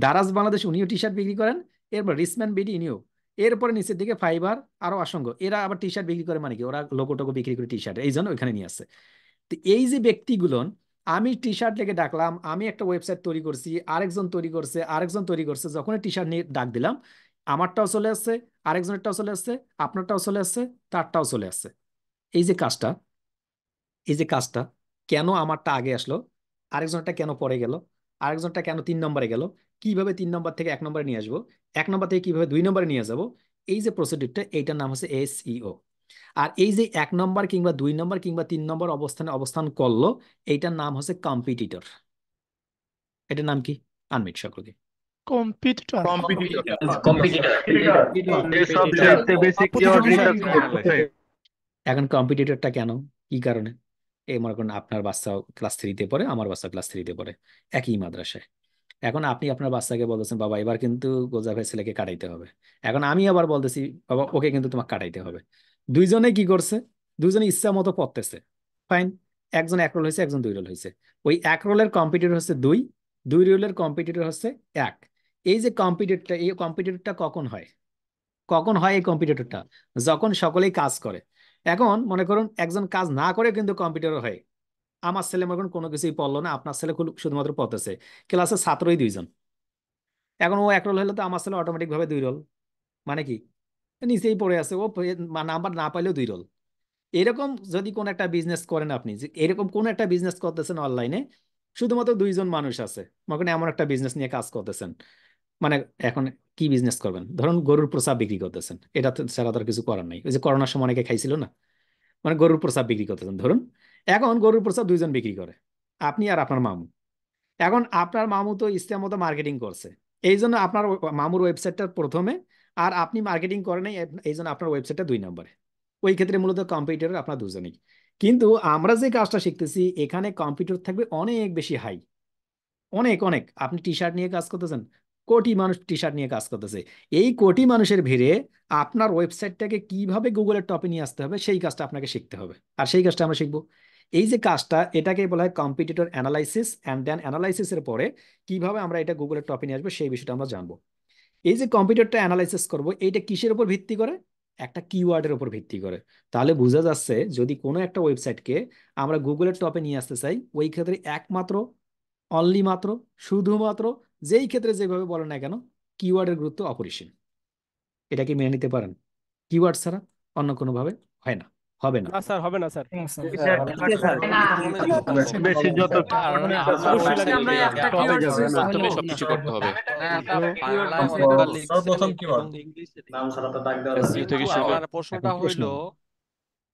দারাজ বাংলাদেশ উনিও টি শার্ট বিক্রি করেন, এরপর রিসম্যান বিডি ইনিও, এরপরে নিচের দিকে ফাইবার আরো অসংখ্য, এরা আবার টি শার্ট বিক্রি করে, মানে কি ওরা লোগো টোগো বিক্রি করে টি শার্ট, এই জন্য ওইখানে নিয়ে আসছে। তো এই যে ব্যক্তিগুলো, আমি টি শার্ট লেগে ডাকলাম, আমি একটা ওয়েবসাইট তৈরি করছি, আরেকজন তৈরি করছে, আরেকজন তৈরি করছে, যখন টি শার্ট নিয়ে ডাক দিলাম, আমারটাও চলে আসছে, আরেকজনেরটাও চলে আসছে, আপনারটাও চলে আসছে, তারটাও চলে আসছে। এই যে কাজটা, এই যে কাজটা, কেন আমারটা আগে আসলো, আরেকজনটা কেন পরে গেল, আরেকজনটা কেন 3 নম্বরে গেল, কিভাবে 3 নম্বর থেকে 1 নম্বরে নিয়ে আসবো, 1 নম্বর থেকে কিভাবে 2 নম্বরে নিয়ে যাব, এই যে প্রসিডিউরটা, এইটার নাম হচ্ছে SEO। আর এই যে 1 নম্বর কিংবা 2 নম্বর কিংবা 3 নম্বর অবস্থানে অবস্থান করলো, এইটার নাম হচ্ছে কম্পিটিটর। এটার নাম কি? আনমিট সকলকে। কম্পিটিটর। এখন কম্পিটিটরটা কেন, কি কারণে? এই মনে করেন আপনার বাচ্চা ক্লাস 3-তে পড়ে, আমার বাচ্চা ক্লাস 3-তে পড়ে, একই মাদ্রাসায়। এখন আপনি আপনার বাচ্চাকে বলতেছেন, বাবা এবার কিন্তু গোজা ভাই ছেলেকে কাটাইতে হবে। এখন আমি আবার বলতেছি, বাবা ওকে কিন্তু তোমাকে কাটাইতে হবে। দুইজনে কি করছে? দুইজনে ইচ্ছা মতো পড়তেছে, ফাইন। একজন 1 রোল হয়েছে, একজন 2 রোল হয়েছে। ওই 1 রোলের কম্পিটিটর হচ্ছে 2, 2 রোলের কম্পিটিটর হচ্ছে 1। এই যে কম্পিটিটরটা, এই কম্পিটিটরটা কখন হয়? কখন হয় এই কম্পিটিটরটা? যখন সকলেই কাজ করে। এখন মনে করুন একজন কাজ না করে কিন্তু কম্পিটিটর হয়। আমার ছেলে মনে করুন কোনো কিছুই পড়লো না, আপনার ছেলে শুধুমাত্র পড়তেছে, ক্লাসের ছাত্রই 2 জন। এখন ও 1 রোল হলে তো আমার ছেলে অটোমেটিক ভাবে 2 রোল, মানে কি নিচেই পড়ে আছে, ও নাম্বার না পাইলেও 2 রোল। এরকম যদি কোন একটা বিজনেস করেন আপনি, যে এরকম কোন একটা বিজনেস করতেছেন অনলাইনে, শুধুমাত্র 2 জন মানুষ আছে, মনে করেন এমন একটা বিজনেস নিয়ে কাজ করতেছেন, মানে এখন কি বিজনেস করবেন, ধরুন গরুর প্রসাব বিক্রি করতেছেন, এটা তো ছাড়া তো আর কিছু করার নাই। ওই যে করোনার সময় অনেকে খাইছিল না, মানে গরুর প্রসাব বিক্রি করতেছেন ধরুন। এখন গরুর প্রসাব 2 জন বিক্রি করে, আপনি আর আপনার মামু। এখন আপনার মামু তো ইচ্ছা মতো মার্কেটিং করছে, এই জন্য আপনার মামুর ওয়েবসাইটটা প্রথমে, আর আপনি মার্কেটিং করেন নাই, এই জন্য আপনার ওয়েবসাইটটা 2 নম্বরে। ওই ক্ষেত্রে মূলত কম্পিউটার আপনার 2জনই। কিন্তু আমরা যে কাজটা শিখতেছি এখানে কম্পিউটার থাকবে অনেক বেশি হাই, অনেক অনেক, আপনি টি শার্ট নিয়ে কাজ করতেছেন, কোটি মানুষ টি শার্ট নিয়ে কাজ করতেছে। এই কোটি মানুষের ভিড়ে আপনার ওয়েবসাইটটাকে কিভাবে গুগলের টপে নিয়ে আসতে হবে সেই কাজটা আপনাকে শিখতে হবে, আর সেই কাজটা আমরা শিখবো। এই যে কাজটা, এটাকে বলা হয় কম্পিটিটর অ্যানালাইসিস, অ্যান্ড দেন অ্যানালাইসিসের পরে কিভাবে আমরা এটা গুগলের টপে নিয়ে আসবো সেই বিষয়টা আমরা জানবো। এই যে কম্পিউটারটা অ্যানালাইসিস করব, এইটা কিসের উপর ভিত্তি করে? একটা কিওয়ার্ডের উপর ভিত্তি করে। তাহলে বোঝা যাচ্ছে যদি কোনো একটা ওয়েবসাইটকে আমরা গুগলের টপে নিয়ে আসতে চাই, ওই ক্ষেত্রে একমাত্র, অনলি মাত্র, শুধুমাত্র, যেই ক্ষেত্রে যেভাবে বলেন না কেন, কিওয়ার্ডের গুরুত্ব অপরিসীম। এটা কি মেনে নিতে পারেন? কিওয়ার্ড ছাড়া অন্য কোনো ভাবে হয় না, হবে না। না স্যার, হবে না স্যার। বেশি যত অবশ্যই লাগে। টপে যাবে না। প্রথমে সবকিছু করতে হবে। সর্বপ্রথম কিওয়ার্ড SEO থেকে শুরু করে। প্রশ্নটা হইল,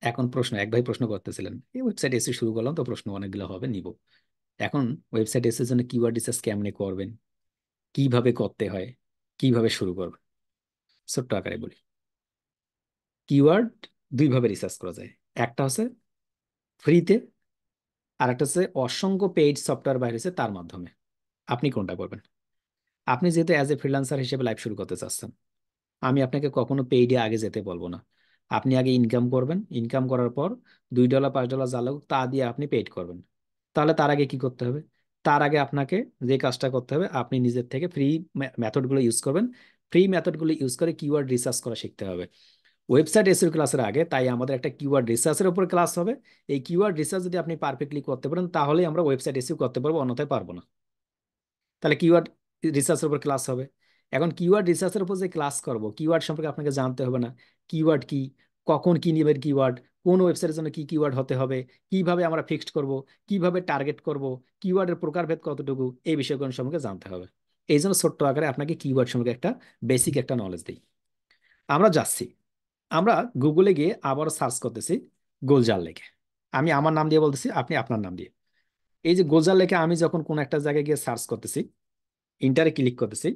এখন প্রশ্ন এক ভাই প্রশ্ন করতেছিলেন, এই ওয়েবসাইট এসে শুরু করলাম তো প্রশ্ন অনেকগুলো হবে, নিব। এখন ওয়েবসাইট এসে জন্য কিওয়ার্ড রিসার্চ কেমনে করবেন, কিভাবে করতে হয়, কিভাবে শুরু করবেন, ছোট্ট আকারে বলি। কিওয়ার্ড দুইভাবে রিসার্চ করা যায়, একটা হচ্ছে ফ্রিতে, আর একটা হচ্ছে অসংখ্য পেইড সফটওয়্যার বাইরেছে তার মাধ্যমে। আপনি কোনটা করবেন? আপনি যেহেতু অ্যাজ এ ফ্রিল্যান্সার হিসেবে লাইভ শুরু করতে চাচ্ছেন, আমি আপনাকে কখনো পেইডে আগে যেতে বলবো না। আপনি আগে ইনকাম করবেন, ইনকাম করার পর $2 $5 যা লাগুক তা দিয়ে আপনি পেইড করবেন। তাহলে তার আগে কি করতে হবে? তার আগে আপনাকে যে কাজটা করতে হবে, আপনি নিজের থেকে ফ্রি মেথডগুলো ইউজ করবেন। ফ্রি মেথডগুলো ইউজ করে কিওয়ার্ড রিসার্চ করা শিখতে হবে ওয়েবসাইট এসইও ক্লাসের আগে। তাই আমাদের একটা কিওয়ার্ড রিসার্চের উপর ক্লাস হবে। এই কিওয়ার্ড রিসার্চ যদি আপনি পারফেক্টলি করতে পারেন, তাহলেই আমরা ওয়েবসাইট এসইও করতে পারবো, অন্যথায় পারবো না। তাহলে কিওয়ার্ড রিসার্চের উপর ক্লাস হবে। এখন কিওয়ার্ড রিসার্চের উপর যে ক্লাস করব, কিওয়ার্ড সম্পর্কে আপনাকে জানতে হবে না, কিওয়ার্ড কি, কখন কি নিবেন কিওয়ার্ড, কোন ওয়েবসাইটের জন্য কি কিওয়ার্ড হতে হবে, কিভাবে আমরা ফিক্সড করব, কিভাবে টার্গেট করব, কিওয়ার্ডের প্রকারভেদ কতটুকু, এই বিষয়গুলো সম্পর্কে জানতে হবে। এই জন্য ছোট্ট আকারে আপনাকে কিওয়ার্ড সম্পর্কে একটা বেসিক একটা নলেজ দিই। আমরা যাচ্ছি, আমরা গুগলে গিয়ে আবার সার্চ করতেছি গোলজার লেখে। আমি আমার নাম দিয়ে বলতেছি, আপনি আপনার নাম দিয়ে। এই যে গোলজার লেখে আমি যখন কোন একটা জায়গায় গিয়ে সার্চ করতেছি, ইন্টারে ক্লিক করতেছি,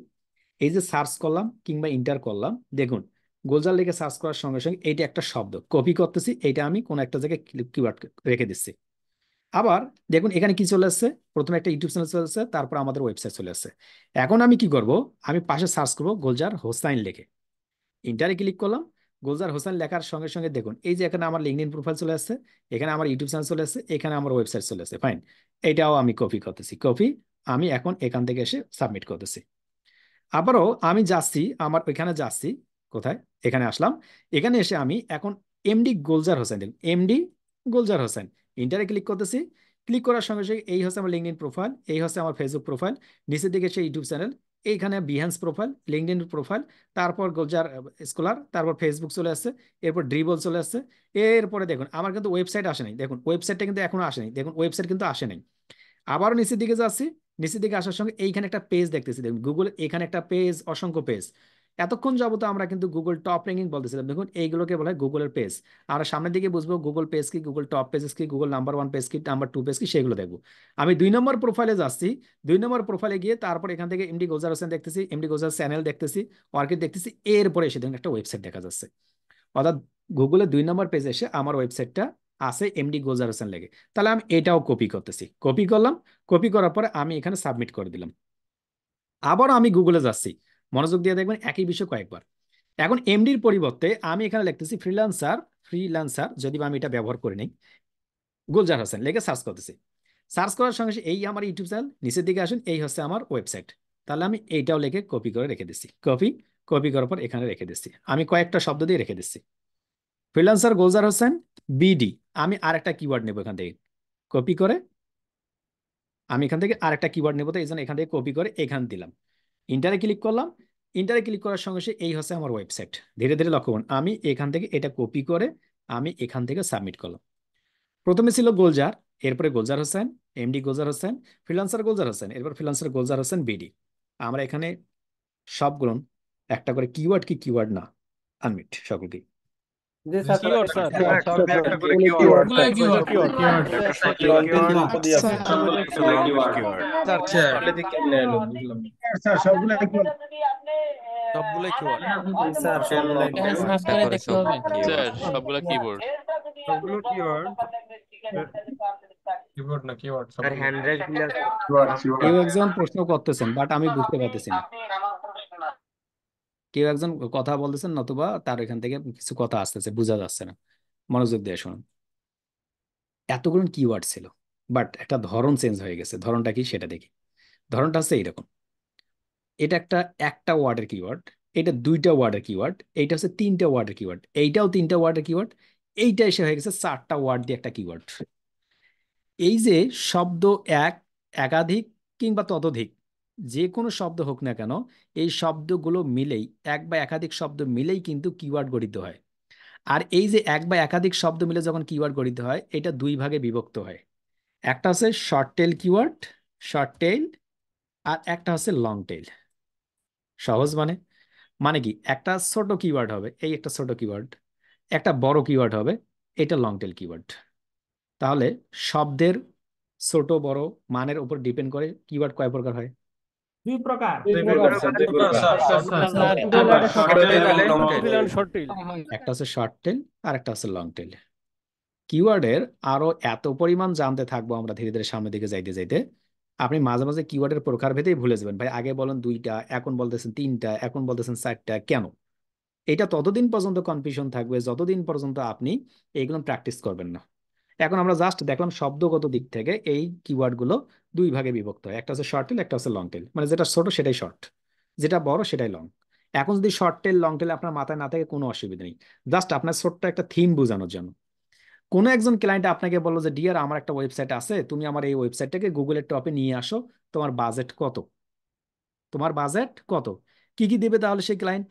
এই যে সার্চ করলাম কিংবা ইন্টার করলাম, দেখুন গোলজার লেখে সার্চ করার সঙ্গে সঙ্গে এইটা একটা শব্দ কপি করতেছি, এইটা আমি কোন একটা জায়গায় কিওয়ার্ড রেখে দিচ্ছি। আবার দেখুন এখানে কি চলে আসছে, প্রথমে একটা ইউটিউব চ্যানেল চলে আসছে, তারপর আমাদের ওয়েবসাইট চলে আসছে। এখন আমি কি করব, আমি পাশে সার্চ করব গোলজার হোসাইন লেখে, ইন্টারে ক্লিক করলাম। গুলজার হোসেন লেখার সঙ্গে সঙ্গে দেখুন এই যে এখানে আমার লিঙ্কডইন প্রোফাইল চলে আসছে, এখানে আমার ইউটিউব চ্যানেল চলে আসছে, এখানে আমার ওয়েবসাইট চলে আসছে। ফাইন, এটাও আমি কপি করতেছি, কপি আমি এখন এখান থেকে এসে সাবমিট করতেছি। আবারও আমি যাচ্ছি, আমার ওইখানে যাচ্ছি, কোথায়, এখানে আসলাম। এখানে এসে আমি এখন এমডি গুলজার হোসেন, দেখুন এমডি গুলজার হোসেন, ইন্টারে ক্লিক করতেছি। ক্লিক করার সঙ্গে সঙ্গে এই হচ্ছে আমার লিঙ্কডইন প্রোফাইল, এই হচ্ছে আমার ফেসবুক প্রোফাইল, নিচের দিকে সেই ইউটিউব চ্যানেল, এইখানে বিহান্স প্রোফাইল, লিঙ্কডইন প্রোফাইল, তারপর গুলজার স্কলার, তারপর ফেসবুক চলে আসছে, এরপর ড্রিবল চলে আসছে। এরপরে দেখুন আমার কিন্তু ওয়েবসাইট আসে নাই, দেখুন ওয়েবসাইটটা কিন্তু এখনো আসেনি, দেখুন ওয়েবসাইট কিন্তু আসে নাই। আবারও নিচের দিকে যাচ্ছি, নিচের দিকে আসার সঙ্গে এইখানে একটা পেজ দেখতেছি, দেখুন গুগল, এখানে একটা পেজ, অসংখ্য পেজ। এতক্ষণ যাবত আমরা কিন্তু গুগল টপ র্যাঙ্কিং বলতেছিলাম, দেখুন এইগুলোকে বলা হয় গুগলের পেজ। আমরা সামনের দিকে বুঝবো গুগল পেজ কি, গুগল টপ পেজেস কি, গুগল নাম্বার 1 পেজ কি, নাম্বার 2 পেজ কি, সেগুলো দেখবো। আমি 2 নম্বর প্রোফাইলে যাচ্ছি, 2 নম্বর প্রোফাইলে গিয়ে তারপর এখান থেকে এমডি গোলজার হোসেন দেখতেছি, এমডি গোলজার চ্যানেল দেখতেছি, অর্কিড দেখতেছি, এরপরে এসে দেখুন একটা ওয়েবসাইট দেখা যাচ্ছে। অর্থাৎ গুগলে 2 নম্বর পেজে এসে আমার ওয়েবসাইটটা আছে এমডি গোলজার হোসেন লেগে। তাহলে আমি এটাও কপি করতেছি, কপি করলাম, কপি করার পরে আমি এখানে সাবমিট করে দিলাম। আবারও আমি গুগলে যাচ্ছি, মনোযোগ দিয়ে দেখবেন একই বিষয় কয়েকবার। এখন এমডির পরিবর্তে আমি এখানে লিখতেছি ফ্রিল্যান্সার, ফ্রিল্যান্সার যদি আমি এটা ব্যবহার করে নিই, গুলজার হোসেন লিখে সার্চ করতেছি। সার্চ করার সঙ্গে সঙ্গে এই আমার ইউটিউব চ্যানেল, নিচের দিকে আসুন, এই হচ্ছে আমার ওয়েবসাইট। তাহলে আমি এইটাও লিখে কপি করে রেখে দিচ্ছি, কপি, কপি করার পর এখানে রেখে দিচ্ছি। আমি কয়েকটা শব্দ দিয়ে রেখে দিচ্ছি, ফ্রিল্যান্সার গুলজার হোসেন বিডি। আমি আরেকটা কিওয়ার্ড নেব এখান থেকে, কপি করে আমি এখান থেকে আরেকটা কিওয়ার্ড নেব, তো এই জন্য এখান থেকে কপি করে এখান দিলাম। ইন্টারে ক্লিক করলাম, ইন্টারে ক্লিক করার সঙ্গে সঙ্গে এই হচ্ছে আমার ওয়েবসাইট। ধীরে ধীরে লক্ষ্য করুন, আমি এখান থেকে এটা কপি করে আমি এখান থেকে সাবমিট করলাম। প্রথমে ছিল গোলজার, এরপরে গুলজার হোসেন, এমডি গুলজার হোসেন, ফ্রিল্যান্সার গুলজার হোসেন, এরপর ফ্রিল্যান্সার গুলজার হোসেন বিডি। আমরা এখানে সবগুলো একটা করে কিওয়ার্ড কি কিওয়ার্ড না আনমিট সকলকে। কিওয়ার্ড স্যার, সবই একটা করে কিওয়ার্ড স্যার, সবগুলো সবগুলোই কিওয়ার্ড। তারপরে সবগুলা কিবোর্ড। সবগুলো কিওয়ার্ড স্যার হ্যান্ড রেজ গুলো কেউ একজন প্রশ্ন করতেছেন বাট আমি বুঝতে পারতেছি না। কেউ একজন কথা বলতেছেন নতুবা তার এখান থেকে কিছু কথা আসতেছে, বোঝা যাচ্ছে না। মনোযোগ দিয়ে শুনুন। এতগুলো কিওয়ার্ড ছিল, বাট একটা ধরন চেঞ্জ হয়ে গেছে। ধরনটা কি সেটা দেখি। ধরনটা হচ্ছে এইরকম। এটা একটা একটা ওয়ার্ডের কিওয়ার্ড, এটা দুইটা ওয়ার্ডের কিওয়ার্ড, এইটা হচ্ছে তিনটা ওয়ার্ডের কিওয়ার্ড, এইটাও তিনটা ওয়ার্ডের কিওয়ার্ড, এইটা এসে হয়ে গেছে চারটা ওয়ার্ড দিয়ে একটা কিওয়ার্ড। এই যে শব্দ এক, একাধিক কিংবা ততোধিক, যে কোনো শব্দ হোক না কেন, এই শব্দগুলো মিলেই, এক বা একাধিক শব্দ মিলেই কিন্তু কিওয়ার্ড গঠিত হয়। আর এই যে এক বা একাধিক শব্দ মিলে যখন কিওয়ার্ড গঠিত হয়, এটা দুই ভাগে বিভক্ত হয়। একটা হচ্ছে short tail keyword, short tail, আর একটা হচ্ছে লং টেল। সহজ মানে, মানে কি, একটা ছোট কিওয়ার্ড হবে, এই একটা ছোট কিওয়ার্ড, একটা বড় কিওয়ার্ড হবে, এটা লং টেল কিওয়ার্ড। তাহলে শব্দের ছোট বড় মানের উপর ডিপেন্ড করে কিওয়ার্ড কয় প্রকার হয়? Short tail. একটা হচ্ছে শর্ট টেল আর একটা হচ্ছে লং টেল। কিওয়ার্ডের আরো এত পরিমাণ জানতে থাকবো আমরা ধীরে ধীরে সামনের দিকে যাইতে যাইতে, আপনি মাঝে মাঝে কিওয়ার্ডের প্রকারভেদেই ভুলে যাবেন। ভাই আগে বলেন দুইটা, এখন বলতেছেন তিনটা, এখন বলতেছেন চারটা, কেন? এটা ততদিন পর্যন্ত কনফিউশন থাকবে যতদিন পর্যন্ত আপনি এইগুলো প্র্যাকটিস করবেন না। এখন আমরা জাস্ট দেখলাম শব্দগত দিক থেকে এই কিওয়ার্ড গুলো দুই ভাগে বিভক্ত হয়, একটা হচ্ছে শর্ট টেল, একটা হচ্ছে লং টেল। মানে যেটা ছোট সেটাই শর্ট, যেটা বড় সেটাই লং। এখন যদি শর্ট টেল লং টেল আপনার মাথায় না থাকে কোনো অসুবিধা নেই, জাস্ট আপনার ছোট্ট একটা থিম বোঝানোর জন্য। কোনো একজন ক্লায়েন্ট আপনাকে বললো যে ডিয়ার আমার একটা ওয়েবসাইট আছে, তুমি আমার এই ওয়েবসাইটটাকে গুগলের টপে নিয়ে আসো, তোমার বাজেট কত? তোমার বাজেট কত? কি কি দিবে তাহলে সেই ক্লায়েন্ট?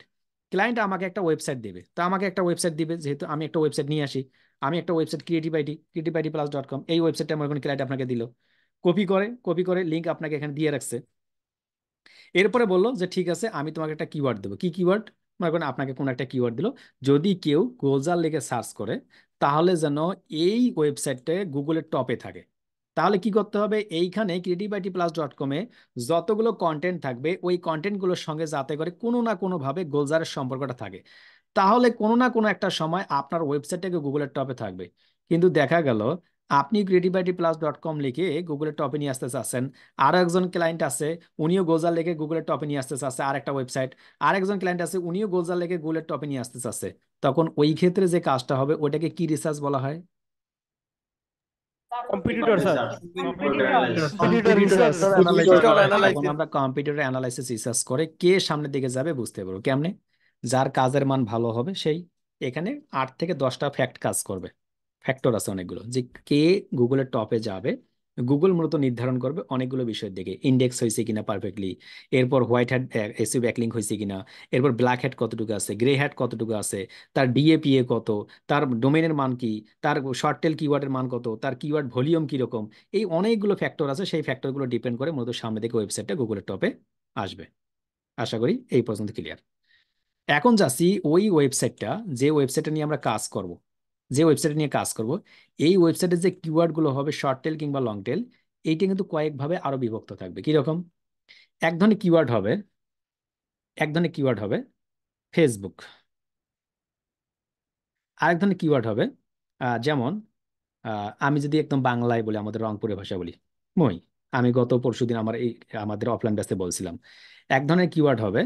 ক্লায়েন্ট আমাকে একটা ওয়েবসাইট দিবে, তো আমাকে একটা ওয়েবসাইট দিবে, যেহেতু আমি একটা ওয়েবসাইট নিয়ে আসি, আমি একটা ওয়েবসাইট creative-id+.com, এই ওয়েবসাইটটা আমার কোনো ক্লায়েন্ট আপনাকে দিল, কপি করে লিঙ্ক আপনাকে এখানে দিয়ে রাখছে। এরপরে বললো যে ঠিক আছে আমি তোমাকে একটা কিওয়ার্ড দেবো। কি কিওয়ার্ড? মনে করেন আপনাকে কোনো একটা কিওয়ার্ড দিল, যদি কেউ গোজার লিখে সার্চ করে তাহলে যেন এই ওয়েবসাইটটা গুগলের টপে থাকে। তাহলে কি করতে হবে? এইখানে creative-id+.com-এ যতগুলো কন্টেন্ট থাকবে ওই কন্টেন্টগুলোর সঙ্গে যাতে করে কোনো না কোনো ভাবে গোলজারের সম্পর্কটা থাকে, তাহলে কোনো না কোনো একটা সময় আপনার ওয়েবসাইটটাকে গুগলের টপে থাকবে। কিন্তু দেখা গেল আপনি creative-id+.com লিখে গুগলের টপে নিয়ে আসতে চাচ্ছেন, আরো একজন ক্লায়েন্ট আছে উনিও গোজার লেগে গুগলের টপে নিয়ে আসতে চাচ্ছে আর একটা ওয়েবসাইট, আরেকজন ক্লায়েন্ট আছে উনিও গোজার লেগে গুগলের টপে নিয়ে আসতে চাচ্ছে, তখন ওই ক্ষেত্রে যে কাজটা হবে ওটাকে কি রিসার্চ বলা হয়? Competitor sir. এখন আমরা কম্পিউটার অ্যানালাইসিস রিসার্চ করে কে সামনের দিকে যাবে বুঝতে পারবো কেমনে? যার কাজের মান ভালো হবে সেই। এখানে 8 থেকে 10টা ফ্যাক্ট কাজ করবে, ফ্যাক্টর আছে অনেকগুলো, যে কে গুগলের টপে যাবে। গুগল মূলত নির্ধারণ করবে অনেকগুলো বিষয়ের দিকে, ইন্ডেক্স হয়েছে কিনা পারফেক্টলি, এরপর হোয়াইট হ্যাট এসইও ব্যাকলিঙ্ক হয়েছে কিনা, এরপর ব্ল্যাক হ্যাট কতটুকু আছে, গ্রে হ্যাট কতটুকু আছে, তার ডিএপিএ কত, তার ডোমেনের মান কি, তার শর্ট টেল কিওয়ার্ডের মান কত, তার কিওয়ার্ড ভলিউম কিরকম। এই অনেকগুলো ফ্যাক্টর আছে, সেই ফ্যাক্টরগুলো ডিপেন্ড করে মূলত সামনে থেকে ওয়েবসাইটটা গুগলের টপে আসবে। আশা করি এই পর্যন্ত ক্লিয়ার। এখন যাচ্ছি ওই ওয়েবসাইটটা, যে ওয়েবসাইটটা নিয়ে আমরা কাজ করব, যে ওয়েবসাইট নিয়ে কাজ করব, এই ওয়েবসাইটের যে কিওয়ার্ড গুলো হবে শর্ট টেল কিংবা লং টেল, এইটা কিন্তু কয়েকভাবে আরো বিভক্ত থাকবে। কিরকম? এক ধরনের কিওয়ার্ড হবে, এক ধরনের কিওয়ার্ড হবে ফেসবুক। আরেক ধরনের কিওয়ার্ড হবে যেমন আমি যদি একদম বাংলায় বলি, আমাদের রংপুরের ভাষা বলি, মই, আমি গত পরশুদিন আমার এই আমাদের অফলাইন ব্যাচে বলছিলাম, এক ধরনের কিওয়ার্ড হবে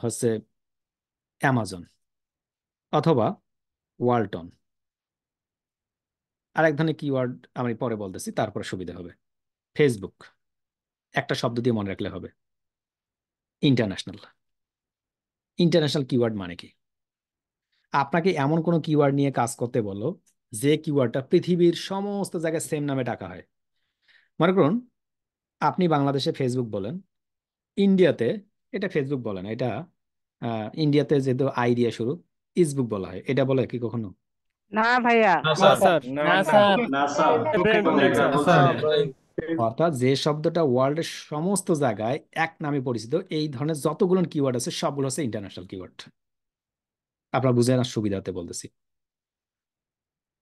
হচ্ছে অ্যামাজন অথবা ওয়ালটন। আর এক ধরনের কিওয়ার্ড আমি পরে বলতেছি, তারপর সুবিধা হবে। ফেসবুক একটা শব্দ দিয়ে মনে রাখলে হবে, ইন্টারন্যাশনাল। ইন্টারন্যাশনাল কিওয়ার্ড মানে কি? আপনাকে এমন কোনো কিওয়ার্ড নিয়ে কাজ করতে বলো যে কিওয়ার্ডটা পৃথিবীর সমস্ত জায়গায় সেম নামে ডাকা হয়। মনে করুন আপনি বাংলাদেশে ফেসবুক বলেন, ইন্ডিয়াতে এটা ফেসবুক বলে না, এটা ইন্ডিয়াতে যেহেতু আই দিয়ে শুরু, ইসবুক বলা হয়। এটা বলে কি কখনো? না ভাইয়া। না স্যার। না স্যার ব্র্যান্ড নেম স্যার। অর্থাৎ যে শব্দটা ওয়ার্ল্ডের সমস্ত জায়গায় এক নামে পরিচিত, এই ধরনের যতগুলো কিওয়ার্ড আছে সবগুলো হচ্ছে ইন্টারন্যাশনাল কিওয়ার্ড। আপনারা বুঝে না, সুবিধাতে বলতেছি।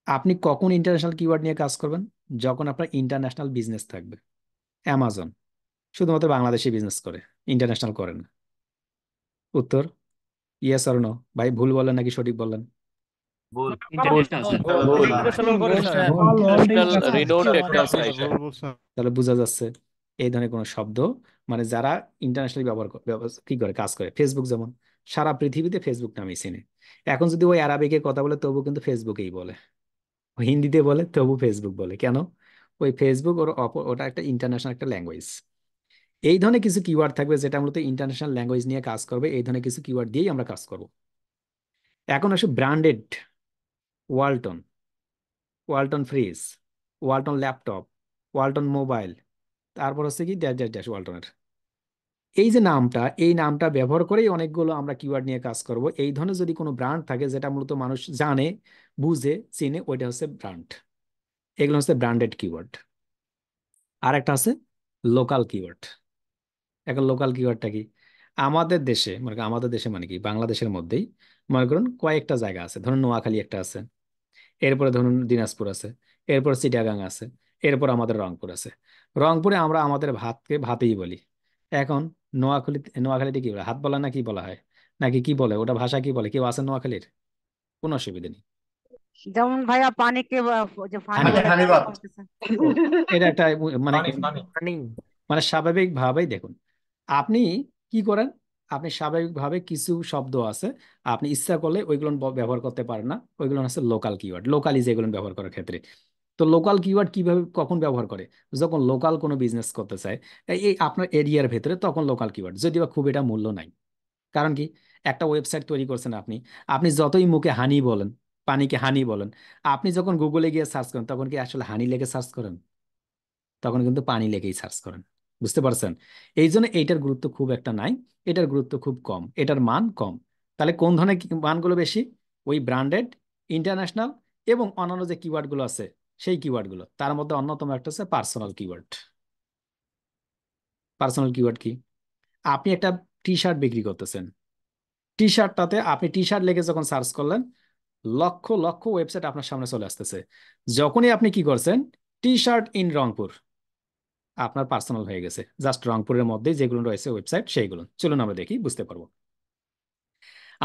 আপনি কখন ইন্টারন্যাশনাল কিওয়ার্ড নিয়ে কাজ করবেন? যখন আপনার ইন্টারন্যাশনাল বিজনেস থাকবে। অ্যামাজন শুধুমাত্র বাংলাদেশে বিজনেস করে, ইন্টারন্যাশনাল করে না। উত্তর ইয়েস অর নো? ভাই ভুল বললেন নাকি সঠিক বললেন? ইন্টারন্যাশনাল করে স্যার ইন্টারন্যাশনাল রিনোড একটা সাইট তাহলে বোঝা যাচ্ছে এই ধরনের কোনো শব্দ মানে যারা ইন্টারন্যাশনালি কি করে কাজ করে, ফেসবুক যেমন সারা পৃথিবীতে ফেসবুক নামে চিনে। এখন যদি ওই আরবিকে কথা বলে তবু কিন্তু ফেসবুকেই বলে, ও হিন্দিতে বলে তবু ফেসবুক বলে। কেন? ওই ফেসবুক ওটা একটা ইন্টারন্যাশনাল একটা ল্যাঙ্গুয়েজ। এই ধরনের কিছু কিওয়ার্ড থাকবে যেটা মূলত ইন্টারন্যাশনাল ল্যাঙ্গুয়েজ নিয়ে কাজ করবে, এই ধরনের কিছু কিওয়ার্ড দিয়েই আমরা কাজ করব। এখন আসে branded, Walton, Walton fridge, Walton laptop, Walton mobile, তারপর হচ্ছে কি ড্যাশ ড্যাশ ড্যাশ ওয়ালটনের। এই যে নামটা, এই নামটা ব্যবহার করেই অনেকগুলো আমরা কিওয়ার্ড নিয়ে কাজ করব। এই ধরনের যদি কোনো ব্র্যান্ড থাকে যেটা মূলত মানুষ জানে, বুঝে, চিনে, ওইটা হচ্ছে ব্র্যান্ড। এগুলো হচ্ছে ব্র্যান্ডেড কিওয়ার্ড। আর একটা আছে লোকাল কিওয়ার্ড। এখন লোকাল কিওয়ার্ডটা কি? আমাদের দেশে মানে কি বাংলাদেশের মধ্যেই মনে করুন কয়েকটা জায়গা আছে, ধরুন নোয়াখালী একটা আছে, এরপরে ধরুন দিনাজপুর আছে, এরপর চিটাগাং আছে, এরপর আমাদের রংপুর আছে। রংপুরে আমরা আমাদের ভাতকে ভাতেই বলি। এখন নোয়াখালীতে কি বলে, হাত বলা না কি বলা হয়, নাকি কি বলে, ওটা ভাষা কি বলে? কেউ আছে নোয়াখালীর? কোনো অসুবিধা নেই। যেমন ভাইয়া পানিকে যে ফানি হানি, বলে হানিবাদ। বলতেছে। ও, এটা একটা মানে পানি মানে স্বাভাবিকভাবেই দেখুন, আপনি কি করেন, আপনি স্বাভাবিকভাবে কিছু শব্দ আছে আপনি ইচ্ছা করলে ওইগুলো ব্যবহার করতে পারেন না, ওইগুলো হচ্ছে লোকাল কিওয়ার্ড, লোকালি যেগুলো ব্যবহার করার ক্ষেত্রে। তো লোকাল কিওয়ার্ড কিভাবে কখন ব্যবহার করে? যখন লোকাল কোনো বিজনেস করতে চায় এই আপনার এরিয়ার ভেতরে, তখন লোকাল কিওয়ার্ড, যদিও বা খুব এটা মূল্য নাই। কারণ কি, একটা ওয়েবসাইট তৈরি করছেন আপনি, আপনি যতই মুখে হানি বলেন, পানিকে হানি বলেন, আপনি যখন গুগলে গিয়ে সার্চ করেন তখন কি আসলে হানি লেগে সার্চ করেন? তখন কিন্তু পানি লেগেই সার্চ করেন। বুঝতে পারছেন? এই জন্য এইটার গুরুত্ব খুব একটা নাই, এটার গুরুত্ব খুব কম, এটার মান কম। তাহলে কোন ধরনের মানগুলো বেশি? ওই ব্র্যান্ডেড, ইন্টারন্যাশনাল এবং অন্যান্য যে কিওয়ার্ড গুলো আছে সেই কিওয়ার্ড গুলো। তার মধ্যে অন্যতম একটা হচ্ছে পার্সোনাল কিওয়ার্ড। পার্সোনাল কিওয়ার্ড কি? আপনি একটা টি শার্ট বিক্রি করতেছেন, টি শার্টটাতে আপনি টি শার্ট লেগে যখন সার্চ করলেন, লক্ষ লক্ষ ওয়েবসাইট আপনার সামনে চলে আসতেছে। যখনই আপনি কি করছেন, টি শার্ট ইন রংপুর, আপনার পার্সোনাল হয়ে গেছে। জাস্ট রংপুরের মধ্যে যেগুলো রয়েছে ওয়েবসাইট সেইগুলো। চলুন আমরা দেখি, বুঝতে পারবো।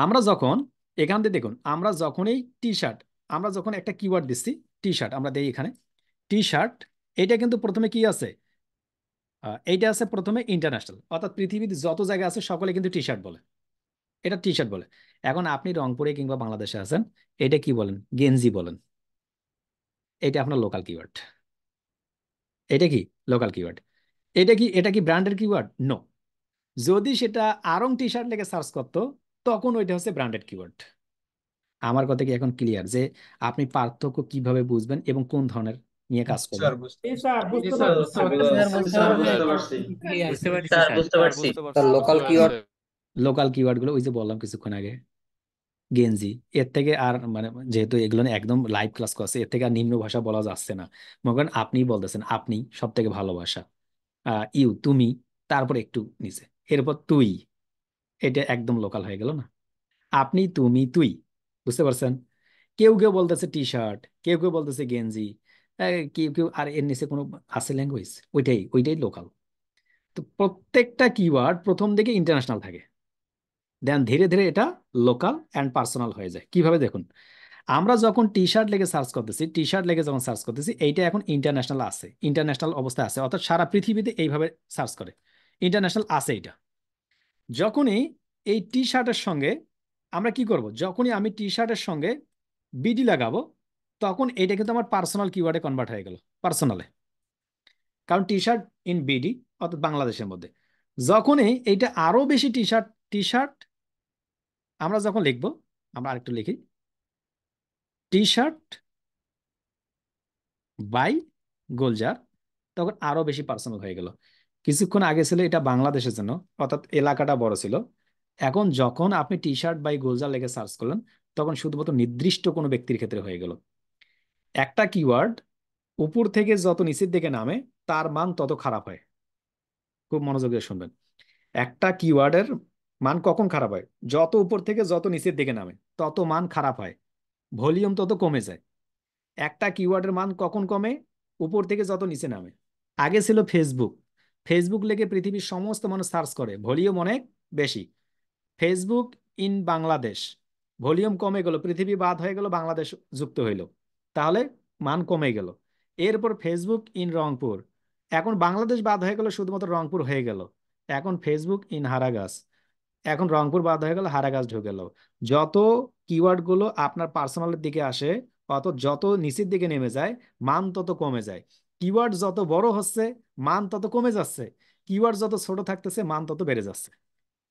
আমরা যখন এখান থেকে দেখুন, আমরা যখনই টি শার্ট, আমরা যখন একটা কিওয়ার্ড দিচ্ছি টি শার্ট, আমরা দেখি এখানে টি শার্ট, এটা কিন্তু প্রথমে কি আছে? এইটা আছে প্রথমে ইন্টারন্যাশনাল, অর্থাৎ পৃথিবীতে যত জায়গা আছে সকলে কিন্তু টি শার্ট বলে, এটা টি শার্ট বলে। এখন আপনি রংপুরে কিংবা বাংলাদেশে আছেন, এটা কি বলেন? গেঞ্জি বলেন। এটা আপনার লোকাল কিওয়ার্ড। এটা কি লোকাল কিওয়ার্ড? এটা কি ব্র্যান্ডের কিওয়ার্ড? নো। যদি সেটা আরং টি শার্ট লেগে সার্চ করতো, তখন ওইটা হচ্ছে ব্র্যান্ডেড কিওয়ার্ড। আমার কথা কি এখন ক্লিয়ার যে আপনি পার্থক্য কিভাবে বুঝবেন এবং কোন ধরনের নিয়ে কাজ করবেন? বুঝতে পারছি স্যার স্যার বুঝতে পারছি। লোকাল কিওয়ার্ড লোকাল কিওয়ার্ড গুলো ওই যে বললাম কিছুক্ষণ আগে, গেঞ্জি। এর থেকে আর মানে যেহেতু এগুলো নিয়ে একদম লাইভ ক্লাস করছে, এর থেকে আর নিম্ন ভাষা বলা যাচ্ছে না। মনে করেন আপনি বলতেছেন আপনি সব থেকে ভালো ভাষা, ইউ তুমি, তারপর একটু নিচে, এরপর তুই, এটা একদম লোকাল হয়ে গেল না? আপনি, তুমি, তুই। বুঝতে পারছেন? কেউ কেউ বলতেছে টি শার্ট, কেউ কেউ বলতেছে গেঞ্জি, কেউ কেউ আর এর নিচে কোনো আছে ল্যাঙ্গুয়েজ, ওইটাই ওইটাই লোকাল। তো প্রত্যেকটা কিওয়ার্ড প্রথম দিকে ইন্টারন্যাশনাল থাকে, দেন ধীরে ধীরে এটা লোকাল অ্যান্ড পার্সোনাল হয়ে যায়। কিভাবে দেখুন, আমরা যখন টি শার্ট লেগে সার্চ করতেছি, টি শার্ট লেগে যখন সার্চ করতেছি, এইটা এখন ইন্টারন্যাশনাল আছে, ইন্টারন্যাশনাল অবস্থায় আছে, অর্থাৎ সারা পৃথিবীতে এইভাবে সার্চ করে, ইন্টারন্যাশনাল আছে এটা। যখনই এই টি শার্টের সঙ্গে আমরা কি করব, যখনই আমি টি শার্টের সঙ্গে বিডি লাগাবো, তখন এটা কিন্তু আমার পার্সোনাল কিওয়ার্ডে কনভার্ট হয়ে গেল, পার্সোনালে। কারণ টি শার্ট ইন বিডি, অর্থাৎ বাংলাদেশের মধ্যে। যখনই এইটা আরো বেশি টি শার্ট, টি শার্ট আমরা যখন লিখবো, আমরা আরেকটু লিখি, টি শার্ট বাই গোলজার, তখন আরো বেশি পার্সোনাল হয়ে গেল। কিছুক্ষণ আগে ছিল এটা বাংলাদেশের জন্য, অর্থাৎ এলাকাটা বড় ছিল। এখন যখন আপনি টি শার্ট বাই গোলজার লেগে সার্চ করলেন, তখন শুধুমাত্র নির্দিষ্ট কোনো ব্যক্তির ক্ষেত্রে হয়ে গেল। একটা কিওয়ার্ড উপর থেকে যত নিচের দিকে নামে, তার মান তত খারাপ হয়। খুব মনোযোগ দিয়ে শুনবেন। একটা কিওয়ার্ডের মান কখন খারাপ হয়? যত উপর থেকে যত নিচের দিকে নামে তত মান খারাপ হয়, ভলিউম তত কমে যায়। একটা কিওয়ার্ডের মান কখন কমে? উপর থেকে যত নিচে নামে। আগে ছিল ফেসবুক, ফেসবুক লেগে পৃথিবীর সমস্ত মানুষ সার্চ করে, ভলিউম অনেক বেশি। ফেসবুক ইন বাংলাদেশ, ভলিউম কমে গেল, পৃথিবী বাদ হয়ে গেল, বাংলাদেশ যুক্ত হইল, তাহলে মান কমে গেল। এরপর ফেসবুক ইন রংপুর, এখন বাংলাদেশ বাদ হয়ে গেল, শুধুমাত্র রংপুর হয়ে গেল। এখন ফেসবুক ইন হারাগাছ, এখন রংপুর বাদ হয়ে গেল, হারাগাছ ঢুকে গেল। যত কিওয়ার্ড গুলো আপনার পার্সোনালের দিকে আসে, যত নিচের দিকে নেমে যায়, মান তত কমে যায়। কিওয়ার্ড যত বড় হচ্ছে, মান তত কমে যাচ্ছে। কিওয়ার্ড যত ছোট থাকতেছে, মান তত বেড়ে যাচ্ছে।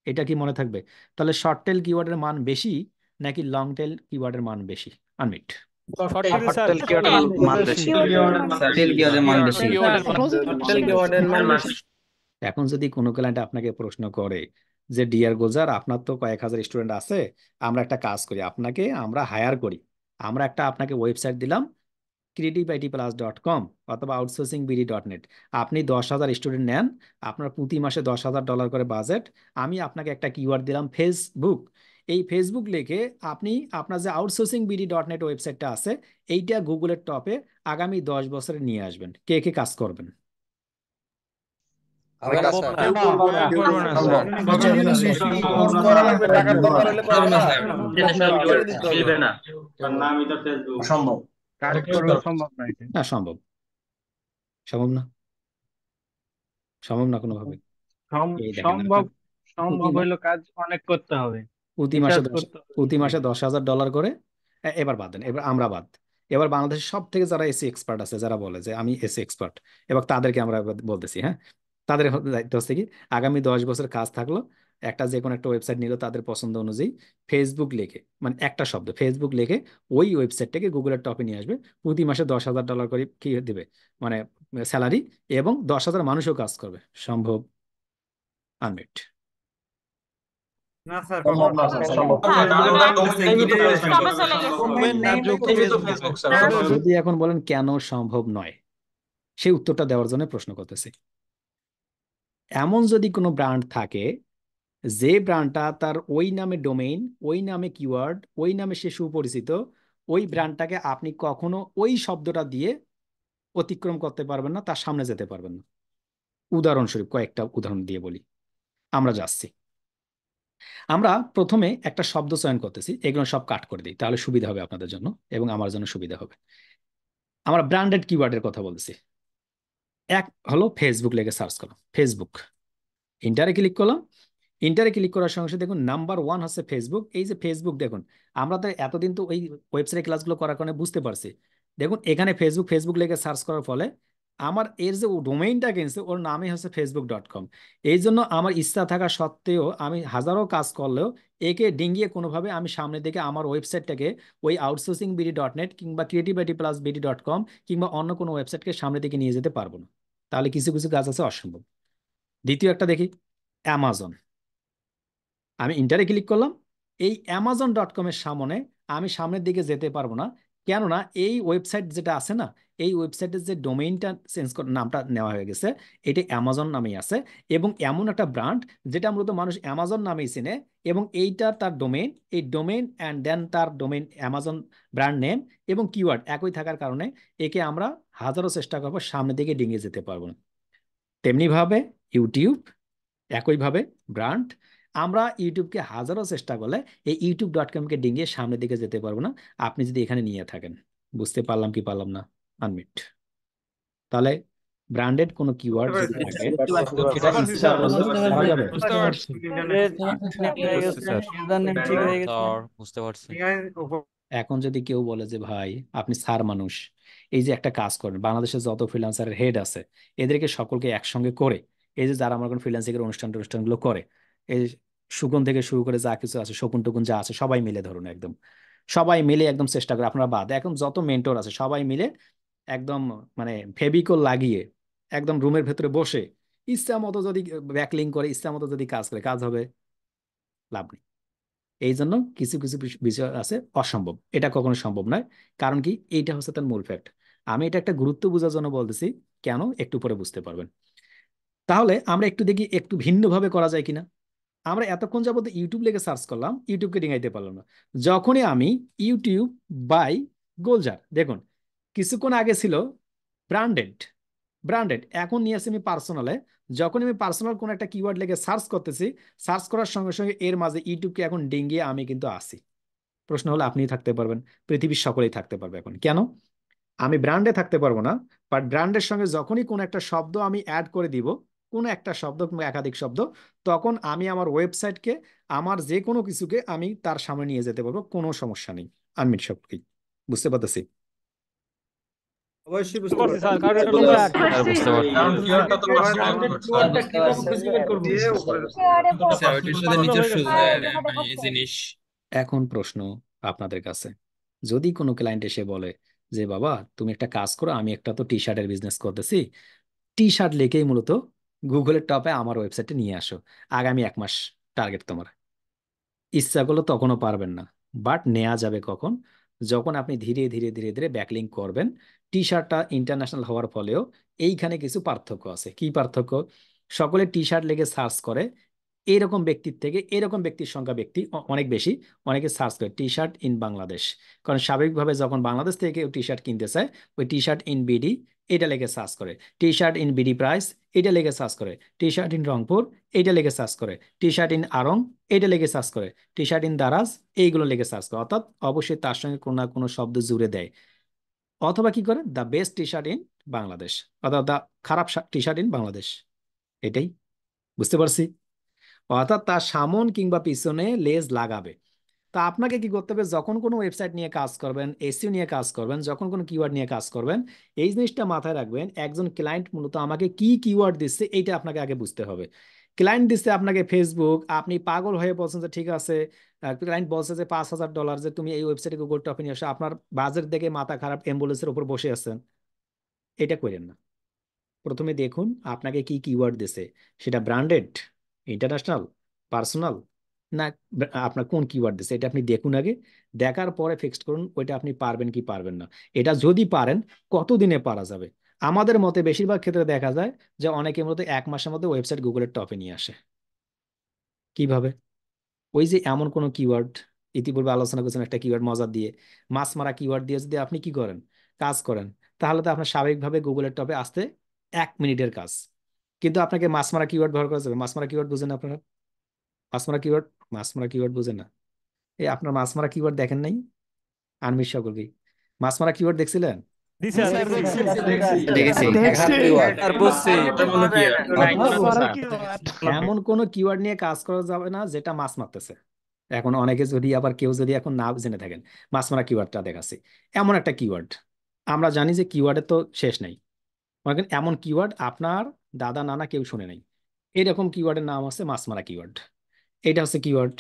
এটা কি মনে থাকবে? তাহলে শর্ট টেল কিওয়ার্ডের মান বেশি নাকি লং টেল কিওয়ার্ডের মান বেশি? আনমিট। শর্ট টেল স্যার, টেল কিওয়ার্ডের মান বেশি। টেল কিওয়ার্ডের মান বেশি। এখন যদি কোনো ক্লায়েন্ট আপনাকে প্রশ্ন করে যে ডিয়ার গোজার, আপনার তো কয়েক হাজার স্টুডেন্ট আছে, আমরা একটা কাজ করি, আপনাকে আমরা হায়ার করি, আমরা আপনাকে ওয়েবসাইট দিলাম creativityplus.com অথবা outsourcingBD.net, আপনি 10,000 স্টুডেন্ট নেন, আপনার প্রতি মাসে $10,000 করে বাজেট, আমি আপনাকে একটা কিওয়ার্ড দিলাম ফেসবুক, এই ফেসবুক লিখে আপনি আপনার যে outsourcingBD.net ওয়েবসাইটটা আছে, এইটা গুগলের টপে আগামী 10 বছরে নিয়ে আসবেন। কে কে কাজ করবেন? না, সম্ভব সম্ভব না, সম্ভব না কোনোভাবে। এই দেখেন, সম্ভব সম্ভব হইলো কাজ অনেক করতে হবে, প্রতি মাসে $10,000 করে। এবার বাদ দেন, এবার আমরা বাদ। এবার বাংলাদেশের সব থেকে যারা এসি এক্সপার্ট আছে, যারা বলে যে আমি এসি এক্সপার্ট, এবার তাদেরকে আমরা এবার বলতেছি, হ্যাঁ, তাদের দায়িত্ব হচ্ছে কি, আগামী 10 বছর কাজ থাকলো, একটা যে কোনো একটা ওয়েবসাইট নিল তাদের পছন্দ অনুযায়ী, ফেসবুক লিখে, মানে একটা শব্দ ফেসবুক লিখে ওই ওয়েবসাইটটাকে গুগলের টপে নিয়ে আসবে, প্রতি মাসে $10,000 করে কি দিবে, মানে স্যালারি, এবং 10,000 মানুষও কাজ করবে। সম্ভব? আনমিট। না স্যার, যদি এখন বলেন কেন সম্ভব নয়, সেই উত্তরটা দেওয়ার জন্য প্রশ্ন করতেছি। এমন যদি কোনো ব্র্যান্ড থাকে, যে ব্র্যান্ডটা তার ওই নামে ডোমেইন, ওই নামে কিওয়ার্ড, ওই নামে সে সুপরিচিত, ওই ব্র্যান্ডটাকে আপনি কখনো ওই শব্দটা দিয়ে অতিক্রম করতে পারবেন না, তার সামনে যেতে পারবেন না। উদাহরণস্বরূপ কয়েকটা উদাহরণ দিয়ে বলি, আমরা যাচ্ছি। আমরা প্রথমে একটা শব্দ চয়ন করতেছি, এগুলো সব কাট করে দিই, তাহলে সুবিধা হবে আপনাদের জন্য এবং আমার জন্য সুবিধা হবে। আমরা ব্র্যান্ডেড কিওয়ার্ডের কথা বলতেছি। এক হলো ফেসবুক লেগে সার্চ করলাম, ফেসবুক, ইন্টারে ক্লিক করলাম। ইন্টারে ক্লিক করার সঙ্গে সঙ্গে দেখুন নাম্বার 1 হচ্ছে ফেসবুক। এই যে ফেসবুক, দেখুন আমরা তো এতদিন তো ওই ওয়েবসাইট ক্লাসগুলো করার কারণে বুঝতে পারছি। দেখুন এখানে ফেসবুক, ফেসবুক লেগে সার্চ করার ফলে আমার এর যে ডোমেইনটা কিনছে ওর নামই হচ্ছে facebook.com। এই জন্য আমার ইচ্ছা থাকা সত্ত্বেও আমি হাজারো কাজ করলেও একে ডিঙ্গিয়ে কোনোভাবে আমি সামনের দিকে আমার ওয়েবসাইটটাকে ওই outsourcingbd.net কিংবা creativityplusbd.com কিংবা অন্য কোনো ওয়েবসাইটকে সামনের দিকে নিয়ে যেতে পারবো না। তাহলে কিছু কিছু কাজ আছে অসম্ভব। দ্বিতীয় একটা দেখি, অ্যামাজন। আমি ইন্টারে ক্লিক করলাম, এই amazon.com এর সামনে আমি সামনের দিকে যেতে পারবো না, কেননা এই ওয়েবসাইট যেটা আছে না, এই ওয়েবসাইটের যে ডোমেইনটা চেঞ্জ করে নামটা নেওয়া হয়ে গেছে, এটি অ্যামাজন নামেই আছে, এবং এমন একটা ব্র্যান্ড যেটা মূলত মানুষ অ্যামাজন নামেই চেনে, এবং এইটা তার ডোমেইন, এই ডোমেইন অ্যান্ড দেন তার ডোমেইন অ্যামাজন ব্র্যান্ড নেম এবং কিওয়ার্ড একই থাকার কারণে একে আমরা হাজারো চেষ্টা করবো সামনের দিকে ডিঙিয়ে যেতে পারবো না। তেমনিভাবে ইউটিউব, একইভাবে ব্র্যান্ড, আমরা ইউটিউবকে হাজারো চেষ্টা করলে এই youtube.com-কে ডিঙিয়ে সামনের দিকে যেতে পারবো না, আপনি যদি এখানে নিয়ে থাকেন। বুঝতে পারলাম কি পারলাম না? আনমিট। তাহলে ব্র্যান্ডেড কোনো কিওয়ার্ড যদি থাকে সেটা ইচ্ছা করলে করা যাবে। বুঝতে পারছি। এখন যদি কেউ বলে যে ভাই আপনি স্যার মানুষ, এই যে একটা কাজ করেন, বাংলাদেশের যত ফ্রিল্যান্সারের হেড আছে এদেরকে সকলকে একসঙ্গে করে, এই যে যারা আমার ফ্রিল্যান্সিং এর অনুষ্ঠানগুলো করে, এই সুগন থেকে শুরু করে যা কিছু আছে, শকুন টুকুন যা আছে, সবাই মিলে ধরুন একদম সবাই মিলে একদম চেষ্টা করে, আপনারা বাদ এখন যত মেন্টর আছে সবাই মিলে একদম মানে ফেভিকল লাগিয়ে একদম রুমের ভেতরে বসে ইচ্ছা মতো যদি ব্যাকলিং করে, ইচ্ছা মতো যদি কাজ করে, কাজ হবে? লাভ নেই। এই জন্য কিছু কিছু বিষয় আছে অসম্ভব, এটা কখনো সম্ভব নয়। কারণ কি, এইটা হচ্ছে তার মূল ফ্যাক্ট। আমি এটা একটা গুরুত্ব বোঝার জন্য বলতেছি, কেন একটু পরে বুঝতে পারবেন। তাহলে আমরা একটু দেখি একটু ভিন্নভাবে করা যায় কিনা। আমরা এতক্ষণ যাবত ইউটিউব লেগে সার্চ করলাম, ইউটিউবকে ডিঙাইতে পারলাম না। যখনই আমি ইউটিউব বাই গোলজার, দেখুন কিছুক্ষণ আগে ছিল ব্র্যান্ডেড, ব্র্যান্ডেড, এখন নিয়ে আসি আমি পার্সোনালে। যখন আমি পার্সোনাল কোন একটা কিওয়ার্ড লেগে সার্চ করতেছি, সার্চ করার সঙ্গে সঙ্গে এর মাঝে ইউটিউবকে এখন ডিঙ্গিয়ে আমি কিন্তু আসি। প্রশ্ন হলো আপনিই থাকতে পারবেন, পৃথিবীর সকলেই থাকতে পারবে। এখন কেন আমি ব্র্যান্ডে থাকতে পারবো না, বাট ব্র্যান্ডের সঙ্গে যখনই কোনো একটা শব্দ আমি অ্যাড করে দিব, কোনো একটা শব্দ কিংবা একাধিক শব্দ, তখন আমি আমার ওয়েবসাইটকে, আমার যে কোনো কিছুকে আমি তার সামনে নিয়ে যেতে পারবো, কোনো সমস্যা নেই। আনমিট সকলেই বুঝতে পারতেছি? অবশ্যই বুঝতে বুঝতে পারছি পারছি। স্যার, কারণ এটা হলো স্যার বুঝতে পারছি। কারণ keyword টা তো প্রশ্ন ব্র্যান্ডেড করছে। কিওয়ার্ডটা কিভাবে খুঁজে বের করব? দিয়ে উপরে স্যার ওইটার সাথে প্রশ্ন হয়ে নিজস্ব গেছে। জিনিস। এখন প্রশ্ন আপনাদের কাছে, যদি কোনো ক্লায়েন্ট এসে বলে যে বাবা তুমি একটা কাজ করো, আমি একটা তো টি শার্টের বিজনেস করতেছি, টি শার্ট লিখেই মূলত গুগলের টপে আমার ওয়েবসাইটে নিয়ে আসো, আগামী 1 মাস টার্গেট তোমার। ইচ্ছা করলে তখনও পারবেন না, বাট নেওয়া যাবে কখন? যখন আপনি ধীরে ধীরে ধীরে ধীরে ব্যাকলিং করবেন। টি শার্টটা ইন্টারন্যাশনাল হওয়ার ফলেও এইখানে কিছু পার্থক্য আছে। কি পার্থক্য? সকলে টি শার্ট লেগে সার্চ করে, এইরকম ব্যক্তির থেকে এরকম ব্যক্তির সংখ্যা অনেক বেশি। অনেকে সার্চ করে টি শার্ট ইন বাংলাদেশ, কারণ স্বাভাবিকভাবে যখন বাংলাদেশ থেকে কেউ টি শার্ট কিনতে চায়, ওই টি শার্ট ইন বিডি এটা লেগে সার্চ করে, T shirt in BD price এটা লেগে সার্চ করে, টি শার্ট ইন রংপুর এটা লেগে সার্চ করে, টি শার্ট ইন আড়ং এটা লেগে সার্চ করে, টি শার্ট ইন দারাজ এইগুলো লেগে সার্চ করে। অর্থাৎ অবশ্যই তার সঙ্গে কোনো না কোনো শব্দ জুড়ে দেয়। অথবা কি করে, the best T shirt in Bangladesh, অথবা দ্য খারাপ টি শার্ট ইন বাংলাদেশ। এটাই বুঝতে পারছি। অর্থাৎ তার সামন কিংবা পিছনে লেজ লাগাবে। তা আপনাকে কি করতে হবে, যখন কোনো ওয়েবসাইট নিয়ে কাজ করবেন, এসইও নিয়ে কাজ করবেন, যখন কোনো কিওয়ার্ড নিয়ে কাজ করবেন, এই জিনিসটা মাথায় রাখবেন, একজন ক্লায়েন্ট মূলত আমাকে কি কিওয়ার্ড দিচ্ছে এইটা আপনাকে আগে বুঝতে হবে। ক্লায়েন্ট দিচ্ছে আপনাকে ফেসবুক, আপনি পাগল হয়ে বলছেন যে ঠিক আছে, ক্লায়েন্ট বলছে যে $5,000 যে তুমি এই ওয়েবসাইটে গুগল টপে নিয়ে আসো, আপনার বাজেট দেখে মাথা খারাপ অ্যাম্বুলেন্সের উপর বসে আছেন, এটা করেন না। প্রথমে দেখুন আপনাকে কি কিওয়ার্ড দিছে, সেটা ব্র্যান্ডেড, ইন্টারন্যাশনাল, পার্সোনাল, না আপনার কোন কিওয়ার্ড দিছে এটা আপনি দেখুন আগে। দেখার পরে ফিক্সড করুন ওইটা আপনি পারবেন কি পারবেন না। এটা যদি পারেন কতদিনে পারা যাবে? আমাদের মতে বেশিরভাগ ক্ষেত্রে দেখা যায় যে অনেকের মধ্যে 1 মাসের মধ্যে ওয়েবসাইট গুগলের টপে নিয়ে আসে। কিভাবে? ওই যে এমন কোন কিওয়ার্ড, ইতিপূর্বে আলোচনা করেছেন একটা কিওয়ার্ড মজা দিয়ে, মাছ মারা কিওয়ার্ড দিয়ে যদি আপনি কি করেন, কাজ করেন, তাহলে তো আপনার স্বাভাবিকভাবে গুগলের টপে আসতে 1 মিনিটের কাজ। কিন্তু আপনাকে মাছ মারা কিওয়ার্ড ব্যবহার করা যাবে? মাছ মারা কিওয়ার্ড বুঝেন আপনারা? মাছ মারা কিওয়ার্ড, মাছ মারা কিওয়ার্ড বুঝেন না? এই আপনার মাছ মারা কিওয়ার্ড দেখেন নাই? আনমির সকলকে মাছ মারা কিওয়ার্ড দেখছিলেন? জি স্যার, দেখছি। দেখেছি। আর বুঝছি। এমন কোন কিওয়ার্ড নিয়ে কাজ করা যাবে না যেটা মাছ মারতেছে। এখন অনেকে যদি আবার কেউ যদি এখন না জেনে থাকেন, মাছ মারা কিওয়ার্ডটা দেখাচ্ছি। এমন একটা কিওয়ার্ড, আমরা জানি যে কিওয়ার্ডের তো শেষ নাই। মনে করেন এমন কিওয়ার্ড আপনার দাদা নানা কেউ শুনে নাই, এরকম কিওয়ার্ডের নাম হচ্ছে মাছ মারা কিওয়ার্ড। এটা হচ্ছে কিওয়ার্ড।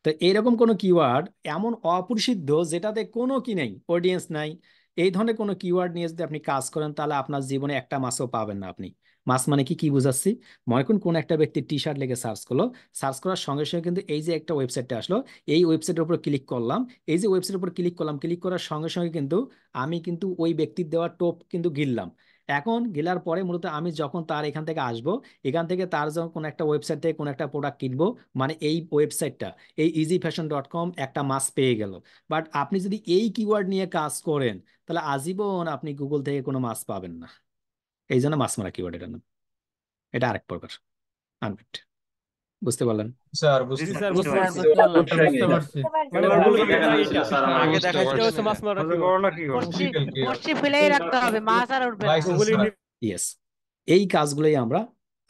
তো এরকম কোনো কিওয়ার্ড এমন অপরিসিদ্ধ যেটাতে কোনো কি নেই, অডিয়েন্স নাই, এই ধরনের কোনো কিওয়ার্ড নিয়ে যদি আপনি কাজ করেন, তাহলে আপনার জীবনে একটা মাছও পাবেন না আপনি। মাছ মানে কি বুঝাচ্ছি, মনে করুন কোন একটা ব্যক্তি টি শার্ট লেগে সার্চ করলো, সার্চ করার সঙ্গে সঙ্গে কিন্তু এই যে একটা ওয়েবসাইটে আসলো, এই ওয়েবসাইটের উপর ক্লিক করলাম, এই যে ওয়েবসাইটের উপর ক্লিক করলাম, ক্লিক করার সঙ্গে সঙ্গে কিন্তু আমি কিন্তু ওই ব্যক্তির দেওয়া টোপ কিন্তু গিললাম। এখন গেলার পরে মূলত আমি যখন তার এখান থেকে আসবো, এখান থেকে তার যখন কোনো একটা ওয়েবসাইট থেকে কোনো একটা প্রোডাক্ট কিনবো, মানে এই ওয়েবসাইটটা, এই easyfashion.com একটা মাস পেয়ে গেল। বাট আপনি যদি এই কিওয়ার্ড নিয়ে কাজ করেন, তাহলে আজীবন আপনি গুগল থেকে কোনো মাস পাবেন না। এই জন্য মাছ মারা কিওয়ার্ড এটার নাম। এটা আরেক প্রকার আনফিট। বুঝতে পারলেন? স্যার জি বুঝতে স্যার, পারছি। বুঝতে পারলাম। বুঝতে পারছি। মানে এবার ভুল বলুন কিনা কেন এটা স্যার, আমার আগে বুঝতে দেখাইতে পারছি হচ্ছে না। মাছ মারা আমাদের কিওয়ার্ড। করোনা কি পড়ছি পড়ছি ফেলেই রাখতে হবে, মাছ আর উঠবে না। Licence Google sir. ইয়েস, এই কাজগুলোই আমরা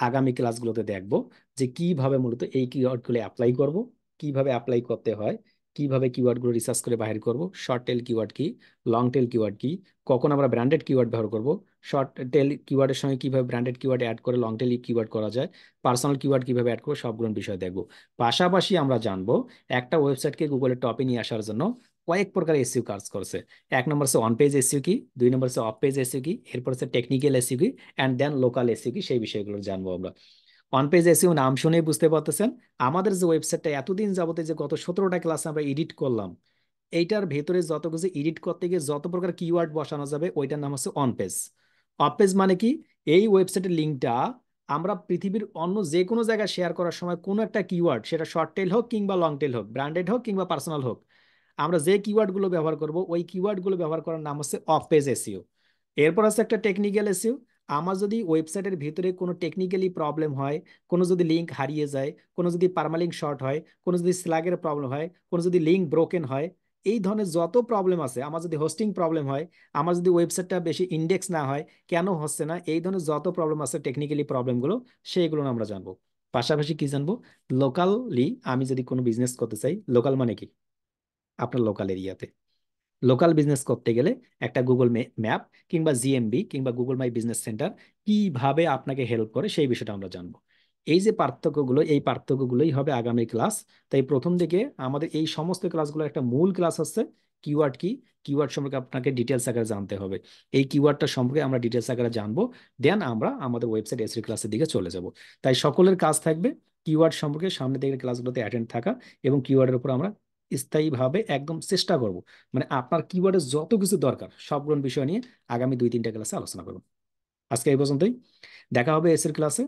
আগামী ক্লাসগুলোতে দেখব, যে কিভাবে মূলত এই কিওয়ার্ডগুলো অ্যাপ্লাই করব, কিভাবে অ্যাপ্লাই করতে হয়, কিভাবে কিওয়ার্ডগুলো রিসার্চ করে বাহির করব, শর্ট টেল কিওয়ার্ড কি, লং টেল কিওয়ার্ড কি, কখন আমরা ব্র্যান্ডেড কিওয়ার্ড ব্যবহার করব, শর্ট টেল কিওয়ার্ডের সঙ্গে কিভাবে ব্র্যান্ডেড কিওয়ার্ড অ্যাড করে লং টেল কিওয়ার্ড করা যায়, পার্সোনাল কিওয়ার্ড কিভাবে অ্যাড করবো, সবগুলো বিষয় দেখব। পাশাপাশি আমরা জানবো একটা ওয়েবসাইটকে গুগলের টপে নিয়ে আসার জন্য কয়েক প্রকার এসইও কাজ করছে। 1 নম্বর হচ্ছে অন পেজ এসইও কি, 2 নম্বর হচ্ছে অফ পেজ এসইও কি, এরপর হচ্ছে টেকনিক্যাল এসইও কি, অ্যান্ড দেন লোকাল এসইও কি, সেই বিষয়গুলো জানবো আমরা। অন পেজ এসইও নাম শুনেই বুঝতে পারতেছেন আমাদের যে ওয়েবসাইটটা এতদিন যাবতে যে গত 17টা ক্লাস আমরা এডিট করলাম, এইটার ভেতরে যত কিছু এডিট করতে গিয়ে যত প্রকার কিওয়ার্ড বসানো যাবে ওইটার নাম হচ্ছে অন পেজ। অফ পেজ মানে কি, এই ওয়েবসাইটের লিঙ্কটা আমরা পৃথিবীর অন্য যে কোনো জায়গায় শেয়ার করার সময় কোনো একটা কিওয়ার্ড, সেটা শর্ট টেল হোক কিংবা লং টেল হোক, ব্র্যান্ডেড হোক কিংবা পার্সোনাল হোক, আমরা যে কিওয়ার্ডগুলো ব্যবহার করব ওই কিওয়ার্ডগুলো ব্যবহার করার নাম হচ্ছে অফ পেজ এসইও। এরপর আছে একটা টেকনিক্যাল এসইও, আমার যদি ওয়েবসাইটের ভিতরে কোনো টেকনিক্যালি প্রবলেম হয়, কোনো যদি লিঙ্ক হারিয়ে যায়, কোনো যদি পারমালিঙ্ক শর্ট হয়, কোনো যদি স্ল্যাগের প্রবলেম হয়, কোনো যদি লিঙ্ক ব্রোকেন হয়, এই ধরনের যত প্রবলেম আছে, আমার যদি হোস্টিং প্রবলেম হয়, আমার যদি ওয়েবসাইটটা বেশি ইন্ডেক্স না হয়, কেন হচ্ছে না, এই ধরনের যত প্রবলেম আছে টেকনিক্যালি প্রবলেমগুলো, সেইগুলো আমরা জানবো। পাশাপাশি কি জানবো, লোকালি আমি যদি কোনো বিজনেস করতে চাই, লোকাল মানে কি, আপনার লোকাল এরিয়াতে লোকাল বিজনেস করতে গেলে একটা গুগল ম্যাপ কিংবা জিএমবি কিংবা গুগল মাই বিজনেস সেন্টার কিভাবে আপনাকে হেল্প করে সেই বিষয়টা আমরা জানবো। এই যে পার্থক্যগুলো, এই পার্থক্যগুলোই হবে আগামী ক্লাস। তাই প্রথম দিকে আমাদের এই সমস্ত ক্লাসগুলো একটা মূল ক্লাস হচ্ছে কিওয়ার্ড কি, কিওয়ার্ড সম্পর্কে আপনাকে ডিটেলস আকারে জানতে হবে। এই কিওয়ার্ডটা সম্পর্কে আমরা ডিটেলস আকারে জানবো, দেন আমরা আমাদের ওয়েবসাইট এসইও ক্লাসের দিকে চলে যাব। তাই সকলের কাজ থাকবে কিওয়ার্ড সম্পর্কে সামনে দিকের ক্লাসগুলোতে অ্যাটেন্ড থাকা, এবং কিওয়ার্ডের উপর আমরা স্থায়ীভাবে একদম চেষ্টা করব, মানে আপনার কিওয়ার্ডের যত কিছু দরকার সবগুলো বিষয় নিয়ে আগামী 2-3টা ক্লাসে আলোচনা করব। আজকে এই পর্যন্তই, দেখা হবে এসের ক্লাসে।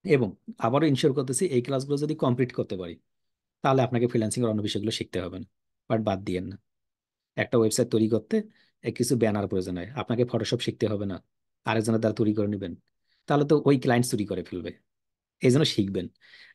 এবং আবারও ইনশিওর করতেছি, এই ক্লাসগুলো যদি কমপ্লিট করতে পারি তাহলে আপনাকে ফ্রিল্যান্সিং এর অন্য বিষয়গুলো শিখতে হবে না। বাট বাদ দিয়েন না, একটা ওয়েবসাইট তৈরি করতে কিছু ব্যানার প্রয়োজন হয়, আপনাকে ফটোশপ শিখতে হবে না, আরেকজনের দ্বারা তৈরি করে নেবেন, তাহলে তো ওই ক্লায়েন্ট চুরি করে ফেলবে। এই জন্য শিখবেন।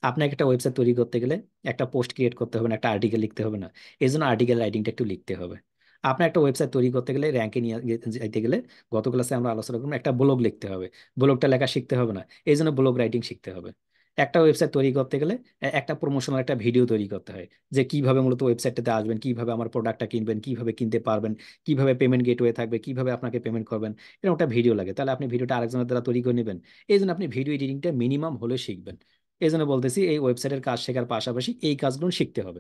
আপনাকে একটা ওয়েবসাইট তৈরি করতে গেলে একটা পোস্ট ক্রিয়েট করতে হবে না, একটা আর্টিকেল লিখতে হবে না, এই জন্য আর্টিকেল রাইটিংটা একটু লিখতে হবে। আপনার একটা ওয়েবসাইট তৈরি করতে গেলে র্যাঙ্কে নিয়ে যাইতে গেলে গত ক্লাসে আমরা আলোচনা করলাম একটা ব্লগ লিখতে হবে, ব্লগটা লেখা শিখতে হবে না, এই জন্য ব্লগ রাইটিং শিখতে হবে। একটা ওয়েবসাইট তৈরি করতে গেলে একটা প্রমোশনাল একটা ভিডিও তৈরি করতে হয়, যে কিভাবে মূলত ওয়েবসাইটটাতে আসবেন, কিভাবে আমার প্রোডাক্টটা কিনবেন, কিভাবে কিনতে পারবেন, কিভাবে পেমেন্ট গেটওয়ে থাকবে, কিভাবে আপনাকে পেমেন্ট করবেন, এরকম একটা ভিডিও লাগে। তাহলে আপনি ভিডিওটা আরেকজনের দ্বারা তৈরি করে নেবেন, এই জন্য আপনি ভিডিও এডিটিংটা মিনিমাম হলে শিখবেন। এই জন্য বলতেছি, এই ওয়েবসাইটের কাজ শেখার পাশাপাশি এই কাজগুলো শিখতে হবে।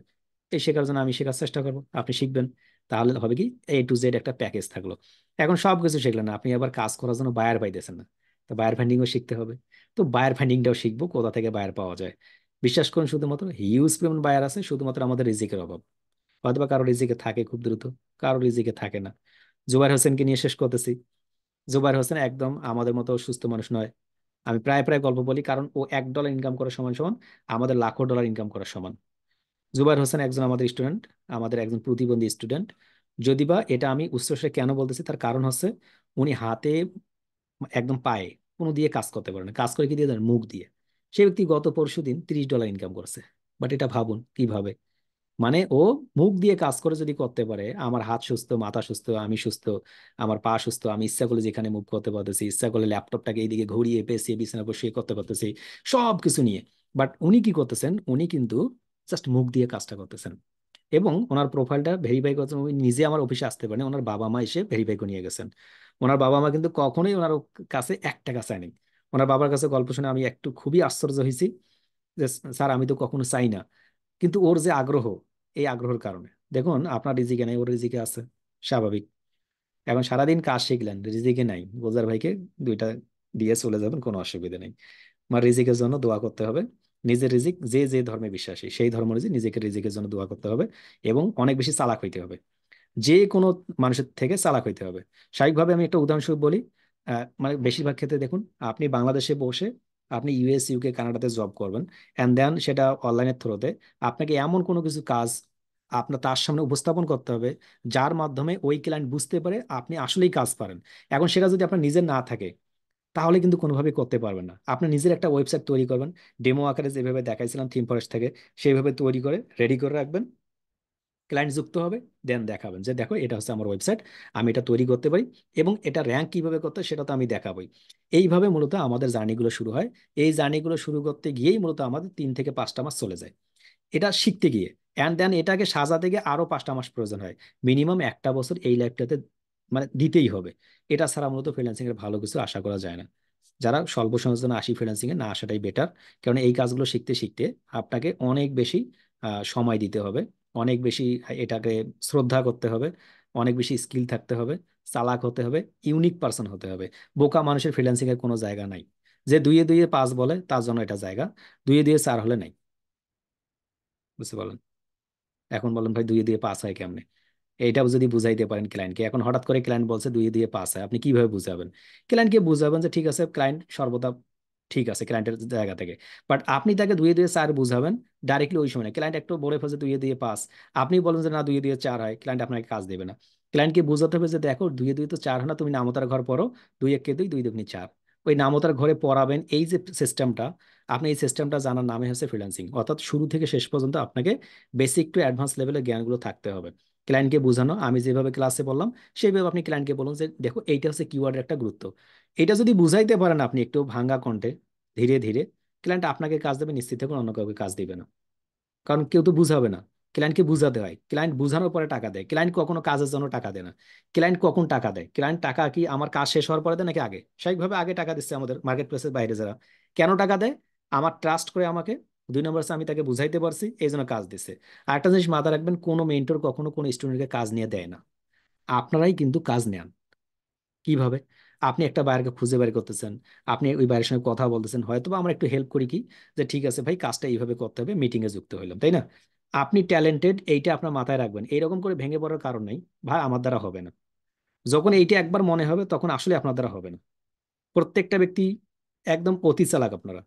এই শেখার জন্য আমি শেখার চেষ্টা করবো, আপনি শিখবেন। তাহলে হবে কি, A to Z একটা প্যাকেজ থাকলো। এখন সবকিছু শিখলেন না, আপনি আবার কাজ করার জন্য বায়ার পাইতেছেন না, তো বায়ার ফাইন্ডিংও শিখতে হবে। তো বায়ার ফাইন্ডিংটাও শিখবো, কোথা থেকে বায়ার পাওয়া যায়। বিশ্বাস করুন, শুধুমাত্র হিউজ পরিমাণ বায়ার আছে, শুধুমাত্র আমাদের রিজিকের অভাব। হয়তো বা কারো রিজিকে থাকে খুব দ্রুত, কারো রিজিকে থাকে না। জুবাইর হোসেনকে নিয়ে শেষ করতেছি। জুবাইর হোসেন একদম আমাদের মতো সুস্থ মানুষ নয়। আমি প্রায় প্রায় গল্প বলি, কারণ ও $1 ইনকাম করার সমান সমান আমাদের লাখো ডলার ইনকাম করার সমান। জুবাইর হোসেন একজন আমাদের স্টুডেন্ট, আমাদের একজন প্রতিবন্ধী স্টুডেন্ট। যদিবা এটা আমি উচ্চস্বরে কেন বলতেছি, তার কারণ হচ্ছে উনি হাতে একদম পায়ে কোনো দিয়ে কাজ করতে পারে না, কাজ করে কি দিয়ে দেন, মুখ দিয়ে। সেই ব্যক্তি গত পরশুদিন $30 ইনকাম করছে। বাট এটা ভাবুন কিভাবে, মানে ও মুখ দিয়ে কাজ করে যদি করতে পারে, আমার হাত সুস্থ, মাথা সুস্থ, আমি সুস্থ, আমার পা সুস্থ, আমি ইচ্ছা করলে যেখানে মুভ করতে পারতেছি, ইচ্ছা করলে ল্যাপটপটাকে এইদিকে ঘুরিয়ে পেঁচিয়ে বিছানা বসিয়ে করতে পারতেছি, সব কিছু নিয়ে। বাট উনি কি করতেছেন, উনি কিন্তু জাস্ট মুখ দিয়ে কাজটা করতেছেন। এবং ওনার প্রোফাইলটা ভেরিফাই করছেন, উনি নিজে আমার অফিসে আসতে পারেন, ওনার বাবা মা এসে ভেরিফাই করে নিয়ে গেছেন। ওনার বাবা মা কিন্তু কখনোই ওনার কাছে $1 চায়নি। ওনার বাবার কাছে গল্প শুনে আমি একটু খুবই আশ্চর্য হয়েছি, যে স্যার আমি তো কখনো চাই না, কিন্তু ওর যে আগ্রহ, এই আগ্রহের কারণে দেখুন, আপনার রিজিকে নাই, ওর রিজিকে আছে, স্বাভাবিক। এখন সারাদিন কাজ শিখলেন, রিজিকে নাই, গোজার ভাইকে 2টা দিয়ে চলে যাবেন, কোনো অসুবিধা নেই। আমার রিজিকের জন্য দোয়া করতে হবে। নিজের রিজিক, যে যে ধর্মে বিশ্বাসী সেই ধর্ম অনুযায়ী নিজেকে রিজিকের জন্য দোয়া করতে হবে, এবং অনেক বেশি চালাক হইতে হবে, যে কোনো মানুষের থেকে চালাক হইতে হবে। স্বাভাবিকভাবে আমি একটা উদাহরণস্বরূপ বলি, মানে বেশিরভাগ ক্ষেত্রে দেখুন, আপনি বাংলাদেশে বসে আপনি US UK কানাডাতে জব করবেন, অ্যান্ড দেন সেটা অনলাইনের থ্রুতে আপনাকে এমন কোনো কিছু কাজ আপনার তার সামনে উপস্থাপন করতে হবে, যার মাধ্যমে ওই ক্লায়েন্ট বুঝতে পারে আপনি আসলেই কাজ পারেন। এখন সেটা যদি আপনার নিজের না থাকে, তাহলে কিন্তু কোনোভাবেই করতে পারবেন না। আপনি নিজের একটা ওয়েবসাইট তৈরি করবেন, ডেমো আকারে যেভাবে দেখাইছিলাম থিম ফরেস্ট থেকে, সেইভাবে তৈরি করে রেডি করে রাখবেন, ক্লায়েন্ট যুক্ত হবে, দেন দেখাবেন যে দেখো এটা হচ্ছে আমার ওয়েবসাইট, আমি এটা তৈরি করতে পারি, এবং এটা র্যাঙ্ক কিভাবে করতে হয় সেটা তো আমি দেখাবোই। এইভাবে মূলত আমাদের জার্নিগুলো শুরু হয়। এই জার্নিগুলো শুরু করতে গিয়েই মূলত আমাদের 3 থেকে 5টা মাস চলে যায় এটা শিখতে গিয়ে। অ্যান্ড দেন এটাকে সাজাতে গিয়ে আরো 5টা মাস প্রয়োজন হয়। মিনিমাম একটা বছর এই লাইফটাতে মানে দিতেই হবে। এটা ছাড়া মূলত ফ্রিল্যান্সিং এর ভালো কিছু আশা করা যায় না। যারা স্বল্প সময়ের জন্য আসি ফ্রিল্যান্সিং এ, না আসাটাই বেটার। কারণ এই কাজগুলো শিখতে শিখতে আপনাকে অনেক বেশি সময় দিতে হবে, অনেক বেশি এটাকে শ্রদ্ধা করতে হবে, অনেক বেশি স্কিল থাকতে হবে, চালাক হতে হবে, ইউনিক পার্সন হতে হবে। বোকা মানুষের ফ্রিল্যান্সিং এর কোনো জায়গা নাই। যে 2-এ 2-এ 5 বলে তার জন্য এটা জায়গা, 2-এ 2-এ 4 হলে নাই। বুঝতে পারলেন? এখন বলেন ভাই 2-এ 2-এ 5 হয় কেমনে? এইটাও যদি বুঝাইতে পারেন ক্লায়েন্টকে, এখন হঠাৎ করে ক্লায়েন্ট বলছে 2-এ 2-এ 5 হয়, আপনি কিভাবে বুঝাবেন? ক্লায়েন্টকে বুঝাবেন যে ঠিক আছে, ক্লায়েন্ট সর্বদা ঠিক আছে ক্লায়েন্টের জায়গা থেকে। বাট আপনি তাকে 2-এ 2-এ 4 বুঝাবেন ডাইরেক্টলি ওই সময়, ক্লায়েন্ট একটু বলে ফেলছে 2-এ 2-এ 5, আপনি বলেন যে না 2-এ 2-এ 4 হয়, ক্লায়েন্ট আপনাকে কাজ দেবে না। ক্লায়েন্টকে বোঝাতে হবে যে দেখো 2 এ 2 তো 4 হয় না, তুমি নামতার ঘর পড়ো, 2 একে 2, 2 দুগুণে 4। ওই নামতার ঘরে পড়াবেন, এই যে সিস্টেমটা, আপনি এই সিস্টেমটা জানার নামে হচ্ছে ফ্রিল্যান্সিং। অর্থাৎ শুরু থেকে শেষ পর্যন্ত আপনাকে বেসিক টু অ্যাডভান্স লেভেলের জ্ঞানগুলো থাকতে হবে। ক্লায়েন্টকে বোঝানো, আমি যেভাবে ক্লাসে বললাম সেইভাবে আপনি ক্লায়েন্টকে বলুন যে দেখো এইটা হচ্ছে কিওয়ার্ডের একটা গুরুত্ব। এটা যদি বুঝাইতে পারেন আপনি একটু ভাঙ্গা কণ্ঠে, ধীরে ধীরে, ক্লায়েন্ট আপনাকে কাজ দেবে, নিশ্চিত থাকুন অন্য কাউকে কাজ দিবে না। কারণ কেউ তো বুঝাবে না, ক্লায়েন্টকে বুঝাতে হয়। ক্লায়েন্ট বুঝানোর পরে টাকা দেয়। ক্লায়েন্ট কখনো কাজের জন্য টাকা দেয় না। ক্লায়েন্ট কখন টাকা দেয়? ক্লায়েন্ট টাকা কি আমার কাজ শেষ হওয়ার পরে দেয় নাকি আগে? স্বাভাবিকভাবে আগে টাকা দিচ্ছে আমাদের মার্কেট প্লেসের বাইরে যারা। কেন টাকা দেয়? আমার ট্রাস্ট করে আমাকে, 2 নম্বর হচ্ছে আমি তাকে বুঝাইতে পারছি, এই জন্য কাজ দিচ্ছে। আর একটা জিনিস মাথায় রাখবেন, কোনো মেন্টর কখনো কোনো স্টুডেন্টকে কাজ নিয়ে দেয় না, আপনারাই কিন্তু কাজ নেন। কিভাবে? আপনি একটা বায়ারকে খুঁজে বের করতেছেন, আপনি ওই বায়ের সঙ্গে কথা বলতেছেন, হয়তো বা আমরা একটু হেল্প করি কি, যে ঠিক আছে ভাই কাজটা এইভাবে করতে হবে, মিটিং এ যুক্ত হইলাম, তাই না? আপনি ট্যালেন্টেড, এইটা আপনার মাথায় রাখবেন, এইরকম করে ভেঙে পড়ার কারণ নেই। ভাই আমার দ্বারা হবে না, যখন এইটা একবার মনে হবে তখন আসলে আপনার দ্বারা হবে না। প্রত্যেকটা ব্যক্তি একদম অতি চালাক আপনারা,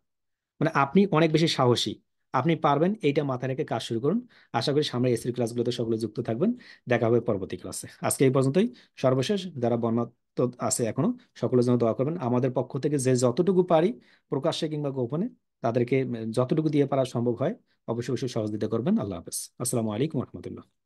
মানে আপনি অনেক বেশি সাহসী, আপনি পারবেন, এইটা মাথায় রেখে কাজ শুরু করুন। আশা করি সামনে এসির ক্লাসগুলোতে সকলে যুক্ত থাকবেন। দেখা হবে পরবর্তী ক্লাসে। আজকে এই পর্যন্তই। সর্বশেষ যারা বর্ণাত্ম আছে এখনো, সকলের জন্য দোয়া করবেন। আমাদের পক্ষ থেকে যে যতটুকু পারি, প্রকাশ্যে কিংবা গোপনে, তাদেরকে যতটুকু দিয়ে পারা সম্ভব হয় অবশ্যই অবশ্যই সহযোগিতা করবেন। আল্লাহ হাফেজ। আসসালামু আলাইকুম রহমতুল্লাহ।